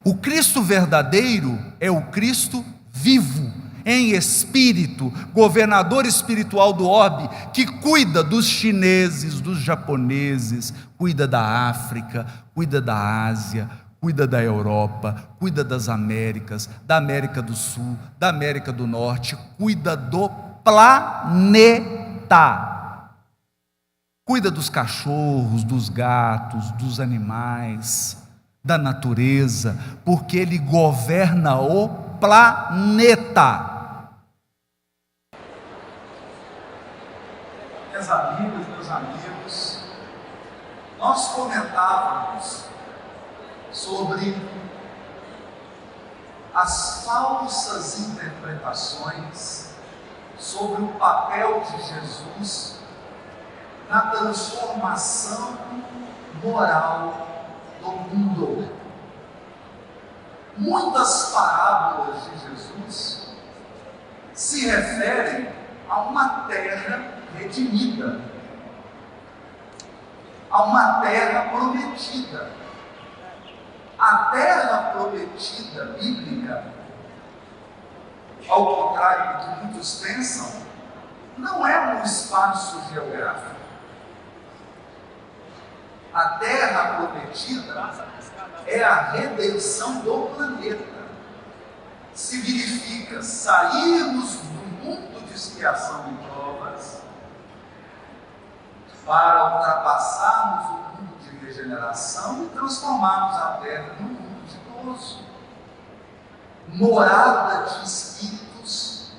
O Cristo verdadeiro é o Cristo vivo, em espírito, governador espiritual do orbe, que cuida dos chineses, dos japoneses, cuida da África, cuida da Ásia, cuida da Europa, cuida das Américas, da América do Sul, da América do Norte, cuida do planeta. Cuida dos cachorros, dos gatos, dos animais, da natureza, porque ele governa o planeta. Minhas amigas, meus amigos, nós comentávamos sobre as falsas interpretações sobre o papel de Jesus na transformação moral do mundo. Muitas parábolas de Jesus se referem a uma terra redimida, a uma terra prometida. A terra prometida bíblica, ao contrário do que muitos pensam, não é um espaço geográfico. A terra prometida é a redenção do planeta. Significa sairmos do mundo de expiação e provas para ultrapassarmos o mundo de regeneração e transformarmos a terra num mundo ditoso, morada de espíritos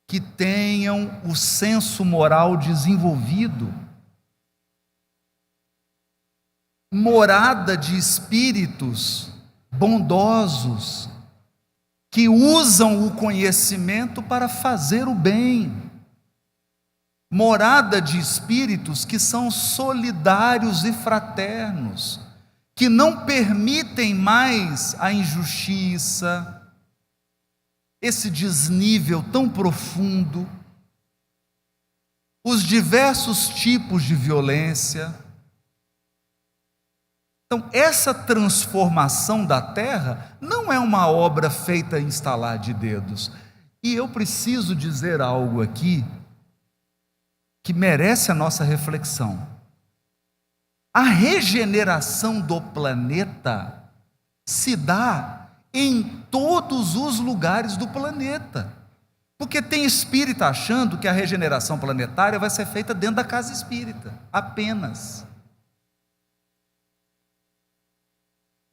que tenham o senso moral desenvolvido, morada de espíritos bondosos, que usam o conhecimento para fazer o bem, morada de espíritos que são solidários e fraternos, que não permitem mais a injustiça, esse desnível tão profundo, os diversos tipos de violência. Então, essa transformação da terra não é uma obra feita em estalar de dedos. E eu preciso dizer algo aqui que merece a nossa reflexão. A regeneração do planeta se dá em todos os lugares do planeta. Porque tem espírita achando que a regeneração planetária vai ser feita dentro da casa espírita, apenas.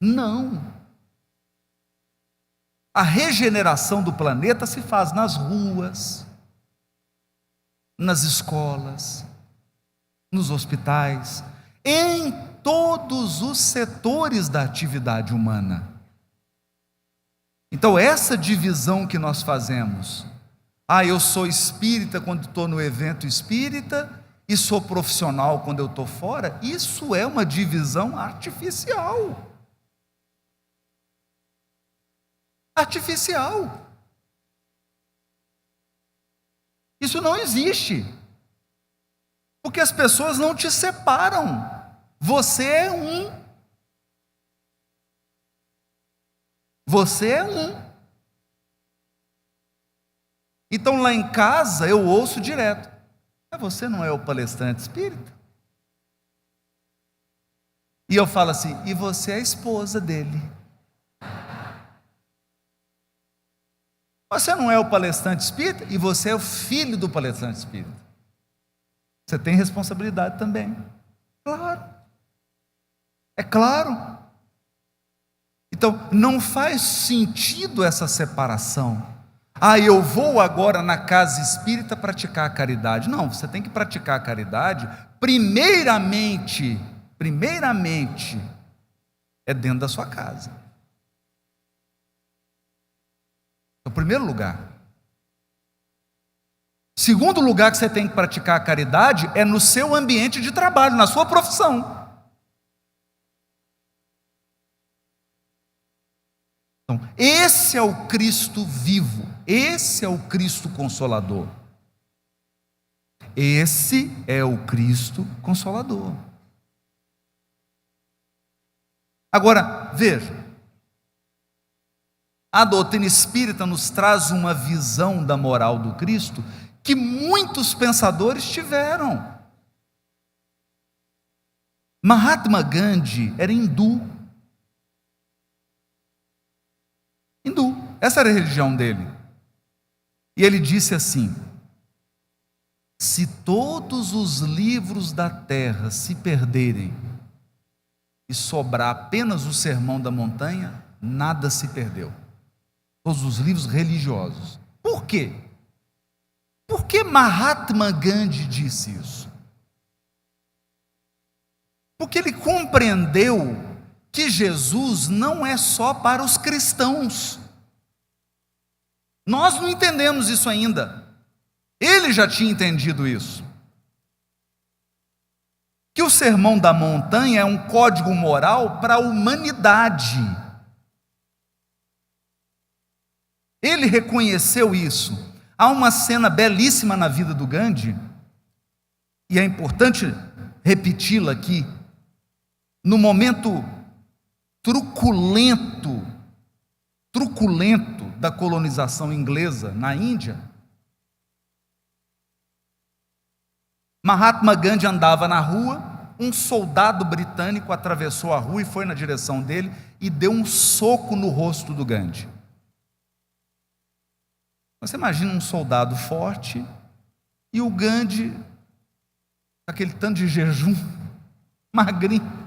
Não. A regeneração do planeta se faz nas ruas, nas escolas, nos hospitais, em todos os setores da atividade humana. Então, essa divisão que nós fazemos, eu sou espírita quando estou no evento espírita e sou profissional quando eu estou fora, isso é uma divisão artificial. Artificial. Isso não existe. Porque as pessoas não te separam. Você é um. Você é um. Então lá em casa eu ouço direto: você não é o palestrante espírita? E eu falo assim: e você é a esposa dele? Você não é o palestrante espírita? E você é o filho do palestrante espírita. Você tem responsabilidade também. Claro. É claro. Então, não faz sentido essa separação. Eu vou agora na casa espírita praticar a caridade. Não, você tem que praticar a caridade primeiramente é dentro da sua casa. É o primeiro lugar. Segundo lugar que você tem que praticar a caridade é no seu ambiente de trabalho, na sua profissão. Então, esse é o Cristo vivo, esse é o Cristo Consolador. Esse é o Cristo Consolador. Agora, veja, a doutrina espírita nos traz uma visão da moral do Cristo que muitos pensadores tiveram. Mahatma Gandhi era hindu. Essa era a religião dele. E ele disse assim: se todos os livros da terra se perderem e sobrar apenas o Sermão da Montanha, nada se perdeu. Todos os livros religiosos. Por quê? Por que Mahatma Gandhi disse isso? Porque ele compreendeu que Jesus não é só para os cristãos. Nós não entendemos isso ainda. Ele já tinha entendido isso. Que o Sermão da Montanha é um código moral para a humanidade. Ele reconheceu isso. Há uma cena belíssima na vida do Gandhi, e é importante repeti-la aqui, no momento truculento da colonização inglesa na Índia. Mahatma Gandhi andava na rua, um soldado britânico atravessou a rua e foi na direção dele e deu um soco no rosto do Gandhi. Você imagina um soldado forte e o Gandhi, aquele tanto de jejum, magrinho,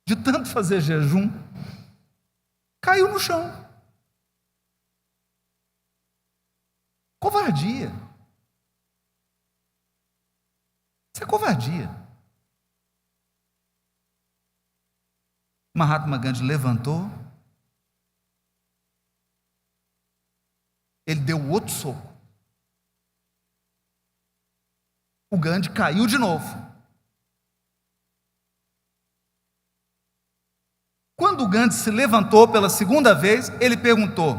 de tanto fazer jejum, caiu no chão. Covardia. Isso é covardia. Mahatma Gandhi levantou, ele deu outro soco. O Gandhi caiu de novo. Quando o Gandhi se levantou pela segunda vez, ele perguntou: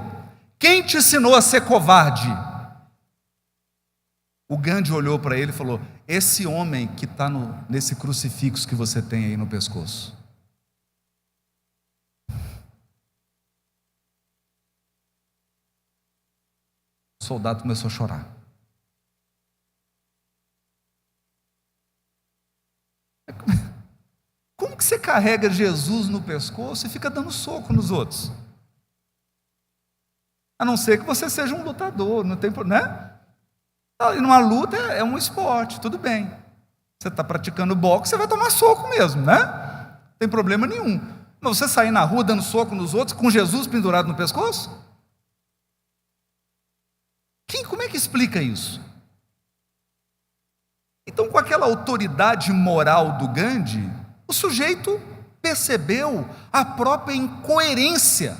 quem te ensinou a ser covarde? O Gandhi olhou para ele e falou: esse homem que está nesse crucifixo que você tem aí no pescoço. O soldado começou a chorar. Como que você carrega Jesus no pescoço e fica dando soco nos outros? A não ser que você seja um lutador, não tem problema, né? E numa luta é um esporte, tudo bem. Você está praticando boxe, você vai tomar soco mesmo, né? Não tem problema nenhum. Mas você sair na rua dando soco nos outros com Jesus pendurado no pescoço? Como é que explica isso? Então, com aquela autoridade moral do Gandhi, o sujeito percebeu a própria incoerência.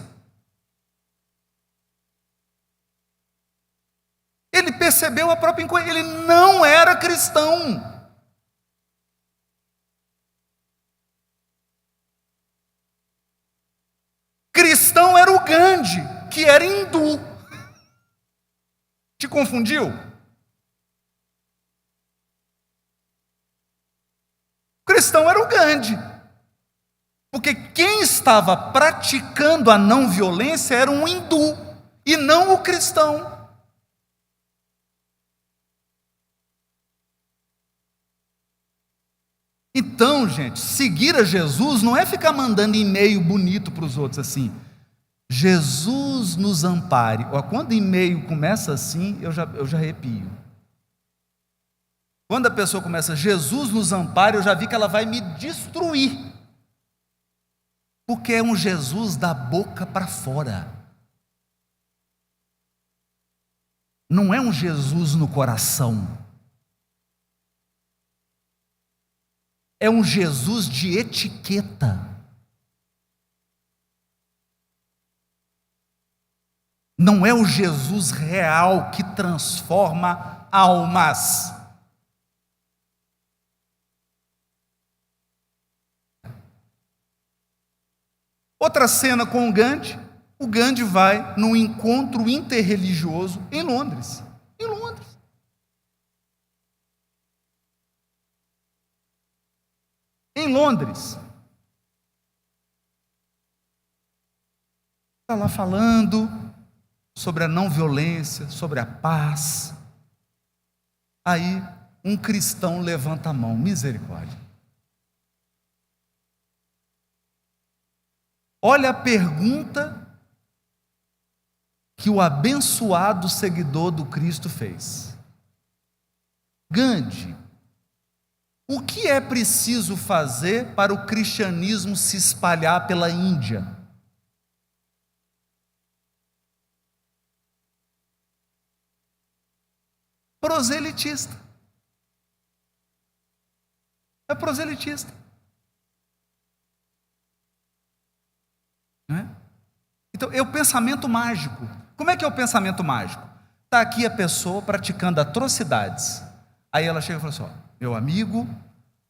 Ele percebeu a própria incoerência. Ele não era cristão. Cristão era o Gandhi, que era hindu. Te confundiu? Cristão era o Gandhi, porque quem estava praticando a não violência era um hindu e não o cristão. Então, gente, seguir a Jesus não é ficar mandando e-mail bonito para os outros assim: Jesus nos ampare. Quando e-mail começa assim, eu já arrepio. Quando a pessoa começa, Jesus nos ampare, eu já vi que ela vai me destruir. Porque é um Jesus da boca para fora. Não é um Jesus no coração. É um Jesus de etiqueta. Não é o Jesus real que transforma almas. Outra cena com o Gandhi vai num encontro interreligioso em Londres. Em Londres. Em Londres. Está lá falando sobre a não violência, sobre a paz. Aí um cristão levanta a mão, misericórdia. Olha a pergunta que o abençoado seguidor do Cristo fez. Gandhi, o que é preciso fazer para o cristianismo se espalhar pela Índia? Proselitista. É proselitista. Não é? Então, é o pensamento mágico. Como é que é o pensamento mágico? Está aqui a pessoa praticando atrocidades. Aí ela chega e fala assim: meu amigo,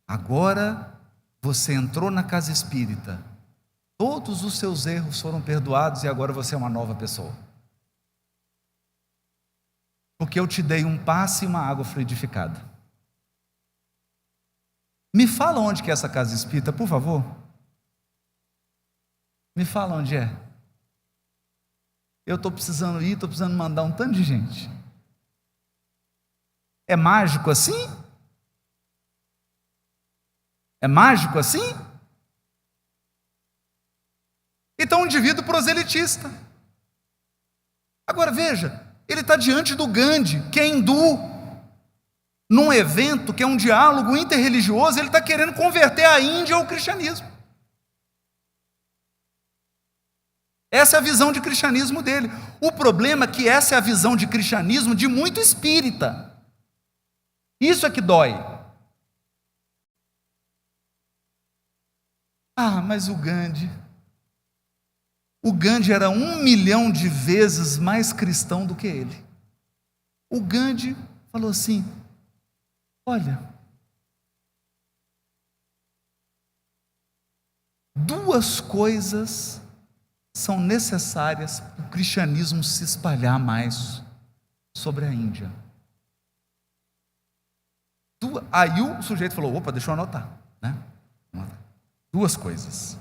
agora você entrou na casa espírita. Todos os seus erros foram perdoados e agora você é uma nova pessoa. porque eu te dei um passe e uma água fluidificada. Me fala onde que é essa casa espírita, por favor. Me fala onde é. Eu estou precisando ir, estou precisando mandar um tanto de gente. É mágico assim? É mágico assim? Então, um indivíduo proselitista. Agora veja, ele está diante do Gandhi, que é hindu, num evento que é um diálogo interreligioso, ele está querendo converter a Índia ao cristianismo. Essa é a visão de cristianismo dele. O problema é que essa é a visão de cristianismo de muito espírita. Isso é que dói. Ah, mas o Gandhi era 1 milhão de vezes mais cristão do que ele. O Gandhi falou assim: olha, 2 coisas são necessárias para o cristianismo se espalhar mais sobre a Índia. Aí o sujeito falou: opa, deixa eu anotar, né? 2 coisas.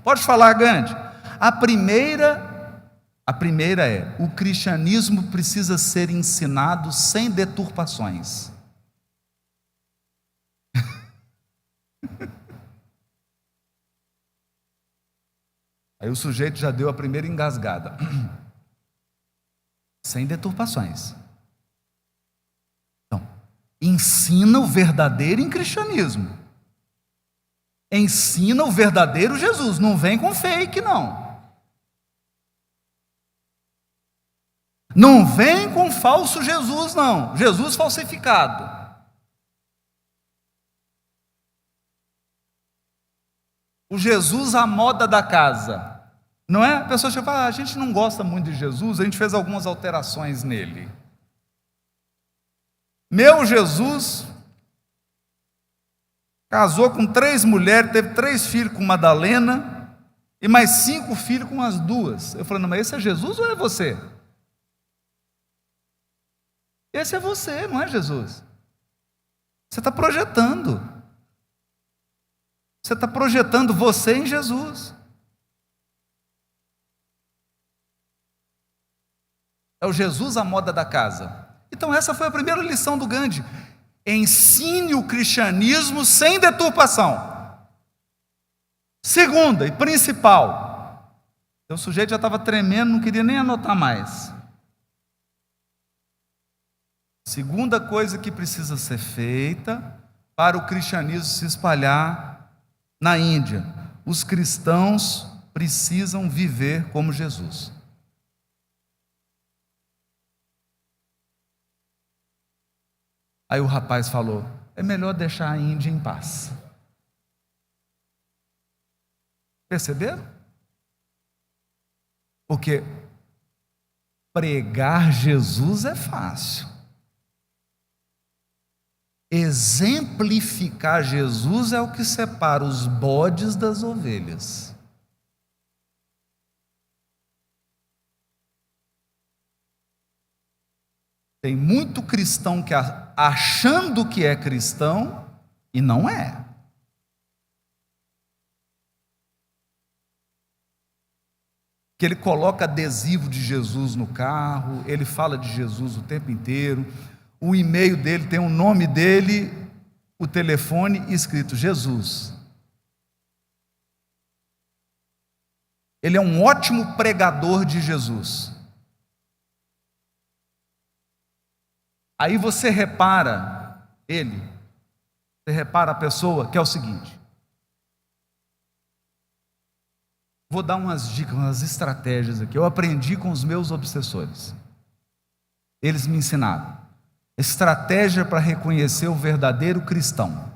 Pode falar, Gandhi. A primeira é: o cristianismo precisa ser ensinado sem deturpações. Aí o sujeito já deu a primeira engasgada. Sem deturpações. Então, ensina o verdadeiro em cristianismo. Ensina o verdadeiro Jesus. Não vem com fake, não. Não vem com falso Jesus, não. Jesus falsificado. O Jesus à moda da casa. Não é? A pessoa chega e fala: a gente não gosta muito de Jesus, a gente fez algumas alterações nele. Meu Jesus casou com 3 mulheres, teve 3 filhos com Madalena e mais 5 filhos com as 2. Eu falei: não, mas esse é Jesus ou é você? Esse é você, não é Jesus. Você está projetando. Você está projetando você em Jesus. É o Jesus à moda da casa. Então essa foi a primeira lição do Gandhi. Ensine o cristianismo sem deturpação. Segunda e principal, o sujeito já estava tremendo, não queria nem anotar mais. Segunda coisa que precisa ser feita para o cristianismo se espalhar na Índia: os cristãos precisam viver como Jesus. Aí o rapaz falou: é melhor deixar a Índia em paz. Perceberam? Porque pregar Jesus é fácil. Exemplificar Jesus é o que separa os bodes das ovelhas. Tem muito cristão que achando que é cristão e não é. Que ele coloca adesivo de Jesus no carro, ele fala de Jesus o tempo inteiro. O e-mail dele tem o nome dele, o telefone escrito Jesus. Ele é um ótimo pregador de Jesus. Aí você repara você repara a pessoa, que é o seguinte: vou dar umas dicas, umas estratégias aqui. Eu aprendi com os meus obsessores. Eles me ensinaram. Estratégia para reconhecer o verdadeiro cristão.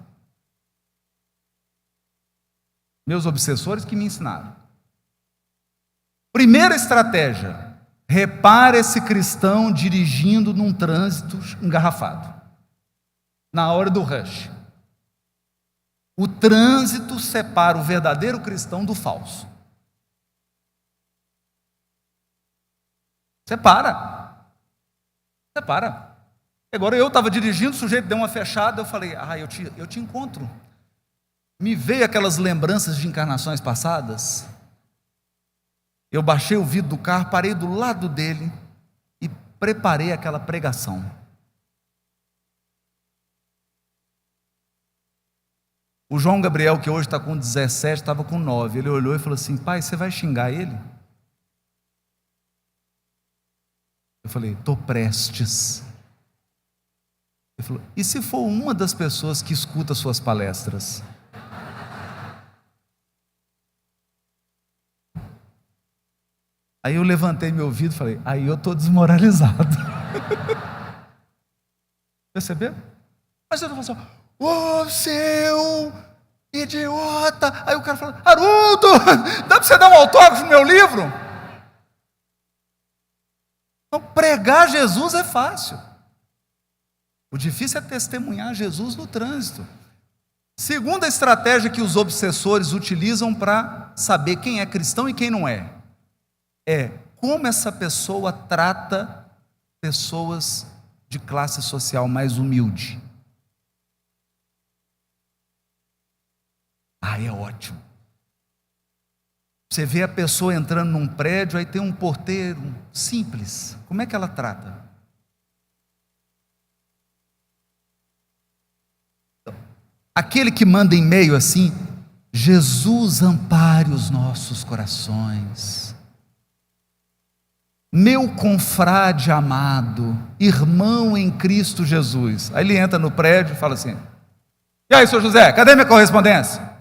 Meus obsessores que me ensinaram. Primeira estratégia: repare esse cristão dirigindo num trânsito engarrafado, na hora do rush. O trânsito separa o verdadeiro cristão do falso. Separa. Você para. Agora eu estava dirigindo, o sujeito deu uma fechada, eu falei, eu te encontro. Me veio aquelas lembranças de encarnações passadas. Eu baixei o vidro do carro, parei do lado dele e preparei aquela pregação. O João Gabriel, que hoje está com 17, estava com 9. Ele olhou e falou assim: pai, você vai xingar ele? Eu falei: estou prestes. Ele falou: e se for uma das pessoas que escuta suas palestras? Aí eu levantei meu ouvido e falei: aí eu estou desmoralizado. Percebeu? Mas eu não falo assim: ô seu idiota. Aí o cara fala: Haroldo, dá para você dar um autógrafo no meu livro? Então, pregar Jesus é fácil. O difícil é testemunhar Jesus no trânsito. Segunda estratégia que os obsessores utilizam para saber quem é cristão e quem não é como essa pessoa trata pessoas de classe social mais humilde. É ótimo. Você vê a pessoa entrando num prédio, aí tem um porteiro simples. Como é que ela trata? Aquele que manda e-mail assim: Jesus ampare os nossos corações. Meu confrade amado, irmão em Cristo Jesus. Aí ele entra no prédio e fala assim: e aí, senhor José, cadê minha correspondência?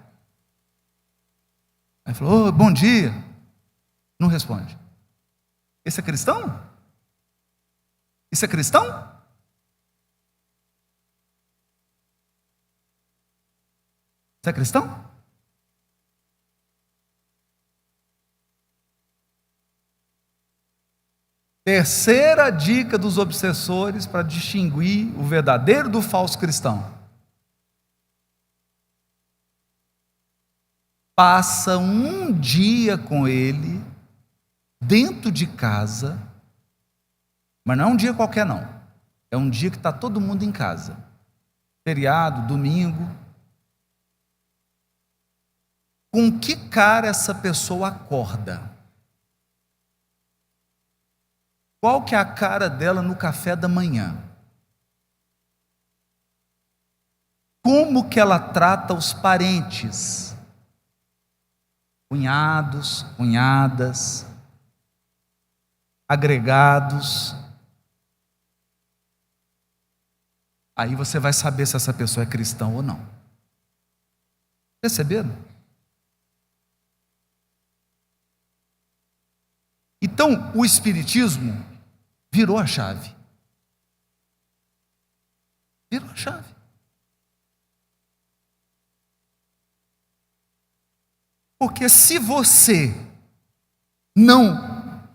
Aí falou: bom dia. Não responde. Esse é cristão? Isso é cristão? Você é cristão? Terceira dica dos obsessores para distinguir o verdadeiro do falso cristão: passa um dia com ele dentro de casa, mas não é um dia qualquer não, é um dia que está todo mundo em casa, feriado, domingo. Com que cara essa pessoa acorda? Qual que é a cara dela no café da manhã? Como que ela trata os parentes? Cunhados, cunhadas, agregados. Aí você vai saber se essa pessoa é cristã ou não. Perceberam? Então, o Espiritismo virou a chave. Virou a chave. Porque se você não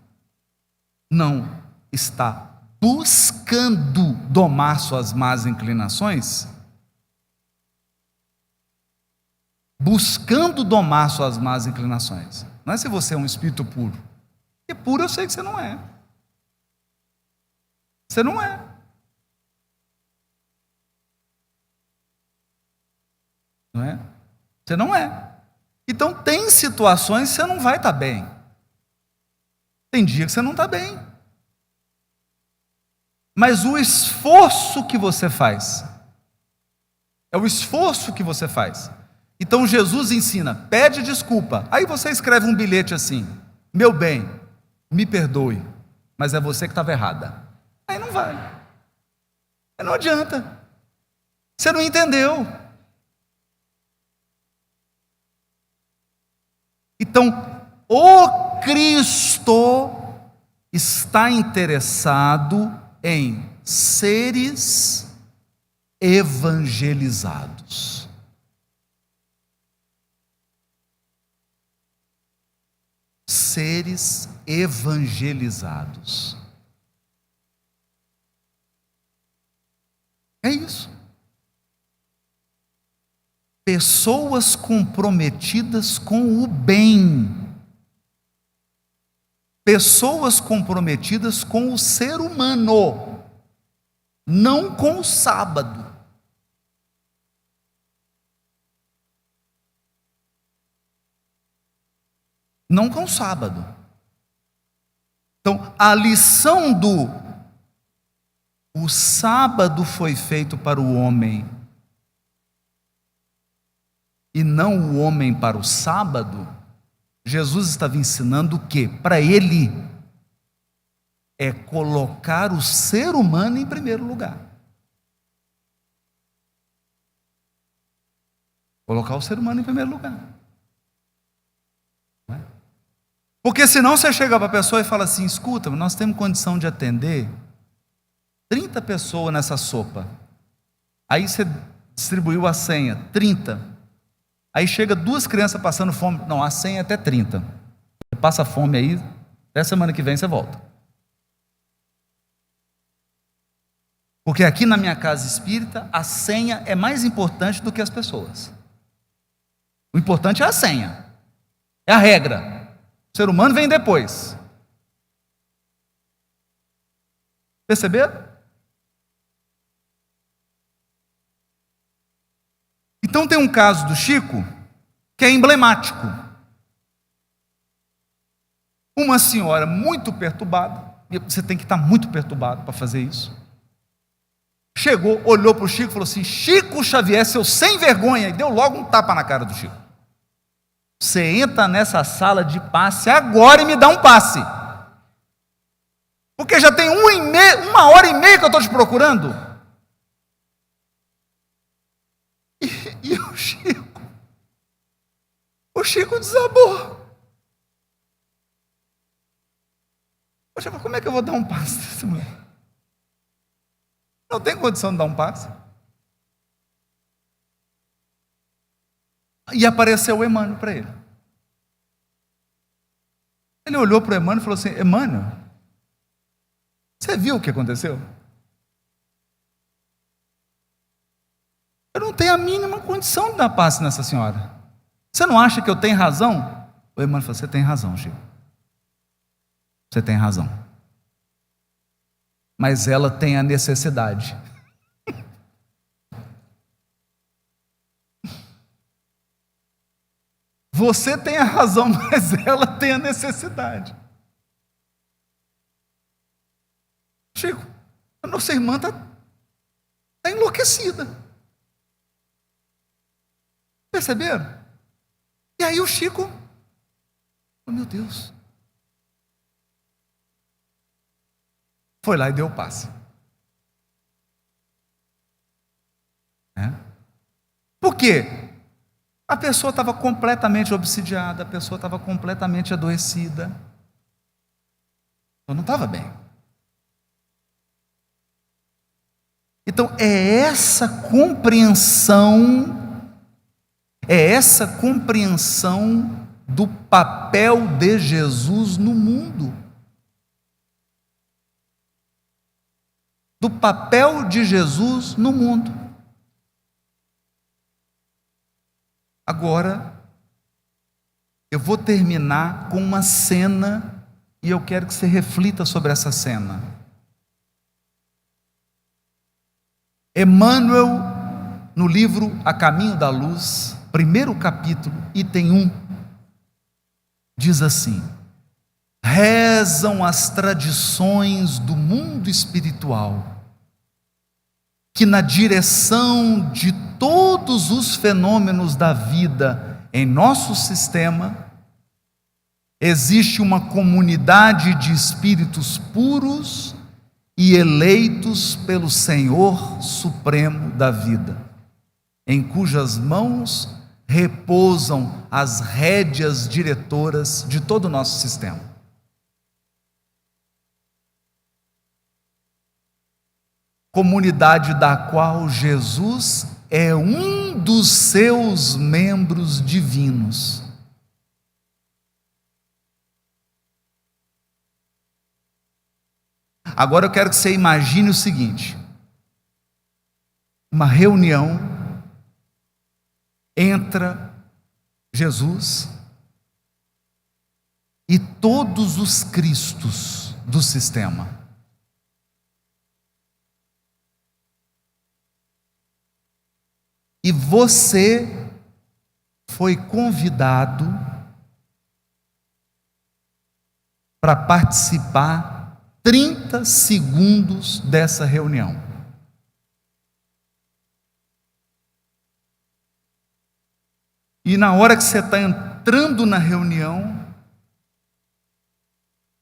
está buscando domar suas más inclinações, não é se você é um espírito puro. Porque puro eu sei que você não é. Você não é. Não é? Você não é. Então tem situações que você não vai estar bem. Tem dia que você não está bem. Mas o esforço que você faz, é o esforço que você faz. Então Jesus ensina: pede desculpa. Aí você escreve um bilhete assim: meu bem, me perdoe, mas é você que estava errada. Aí não vai. Aí não adianta. Você não entendeu. Então, o Cristo está interessado em seres evangelizados. Seres evangelizados. É isso. Pessoas comprometidas com o bem. Pessoas comprometidas com o ser humano. não com o sábado. Não com o sábado. Então, a lição o sábado foi feito para o homem e não o homem para o sábado, Jesus estava ensinando o quê? Para ele é colocar o ser humano em primeiro lugar. Colocar o ser humano em primeiro lugar. Porque senão você chega para a pessoa e fala assim: escuta, nós temos condição de atender 30 pessoas nessa sopa. Aí você distribuiu a senha, 30. Aí chega 2 crianças passando fome. Não, a senha é até 30. Você passa fome aí, até semana que vem você volta. Porque aqui na minha casa espírita, a senha é mais importante do que as pessoas. O importante é a senha. É a regra. O ser humano vem depois. Perceberam? Então tem um caso do Chico que é emblemático. Uma senhora muito perturbada, e você tem que estar muito perturbado para fazer isso. Chegou, olhou para o Chico e falou assim: Chico Xavier, seu sem vergonha, e deu logo um tapa na cara do Chico. Você entra nessa sala de passe agora e me dá um passe. Porque já tem 1 hora e meia que eu estou te procurando. E o Chico desabou. Poxa, mas como é que eu vou dar um passe desse mulher? Não tem condição de dar um passe. E apareceu o Emmanuel para ele. Ele olhou para o Emmanuel e falou assim: Emmanuel, você viu o que aconteceu? Eu não tenho a mínima condição de dar passe nessa senhora. Você não acha que eu tenho razão? O Emmanuel falou: você tem razão, Chico. Você tem razão. Mas ela tem a necessidade. Você tem a razão, mas ela tem a necessidade. Chico, a nossa irmã está enlouquecida. Perceberam? E aí o Chico, oh meu Deus, foi lá e deu o passe. Por quê? A pessoa estava completamente obsidiada, a pessoa estava completamente adoecida. Eu não estava bem. Então, é essa compreensão do papel de Jesus no mundo. Do papel de Jesus no mundo. Agora, eu vou terminar com uma cena e eu quero que você reflita sobre essa cena. Emmanuel, no livro A Caminho da Luz, 1º capítulo, item 1, diz assim: rezam as tradições do mundo espiritual que na direção de todos os fenômenos da vida em nosso sistema, existe uma comunidade de espíritos puros e eleitos pelo Senhor Supremo da vida, em cujas mãos repousam as rédeas diretoras de todo o nosso sistema. Comunidade da qual Jesus é um dos seus membros divinos. Agora eu quero que você imagine o seguinte: uma reunião, entra Jesus e todos os Cristos do sistema. E você foi convidado para participar 30 segundos dessa reunião. E na hora que você está entrando na reunião,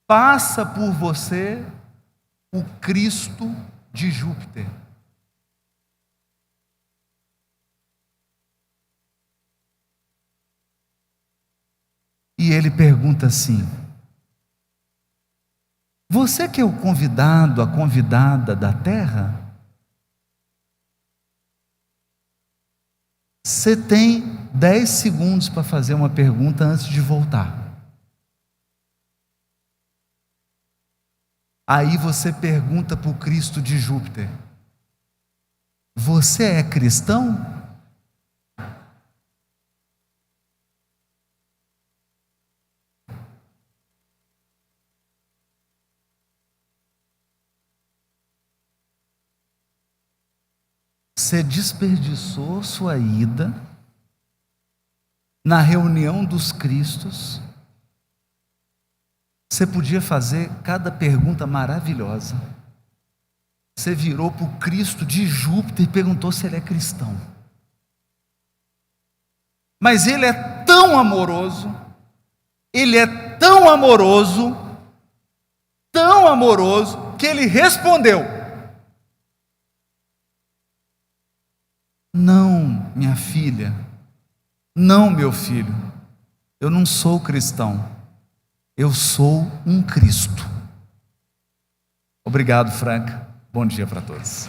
passa por você o Cristo de Júpiter. E ele pergunta assim: você que é o convidado, a convidada da terra, você tem 10 segundos para fazer uma pergunta antes de voltar. Aí você pergunta para o Cristo de Júpiter: você é cristão? Você desperdiçou sua ida na reunião dos Cristos. Você podia fazer cada pergunta maravilhosa. Você virou para o Cristo de Júpiter e perguntou se ele é cristão. Mas ele é tão amoroso, ele é tão amoroso, que ele respondeu: não, minha filha, não, meu filho, eu não sou cristão, eu sou um Cristo. Obrigado, Franca. Bom dia para todos.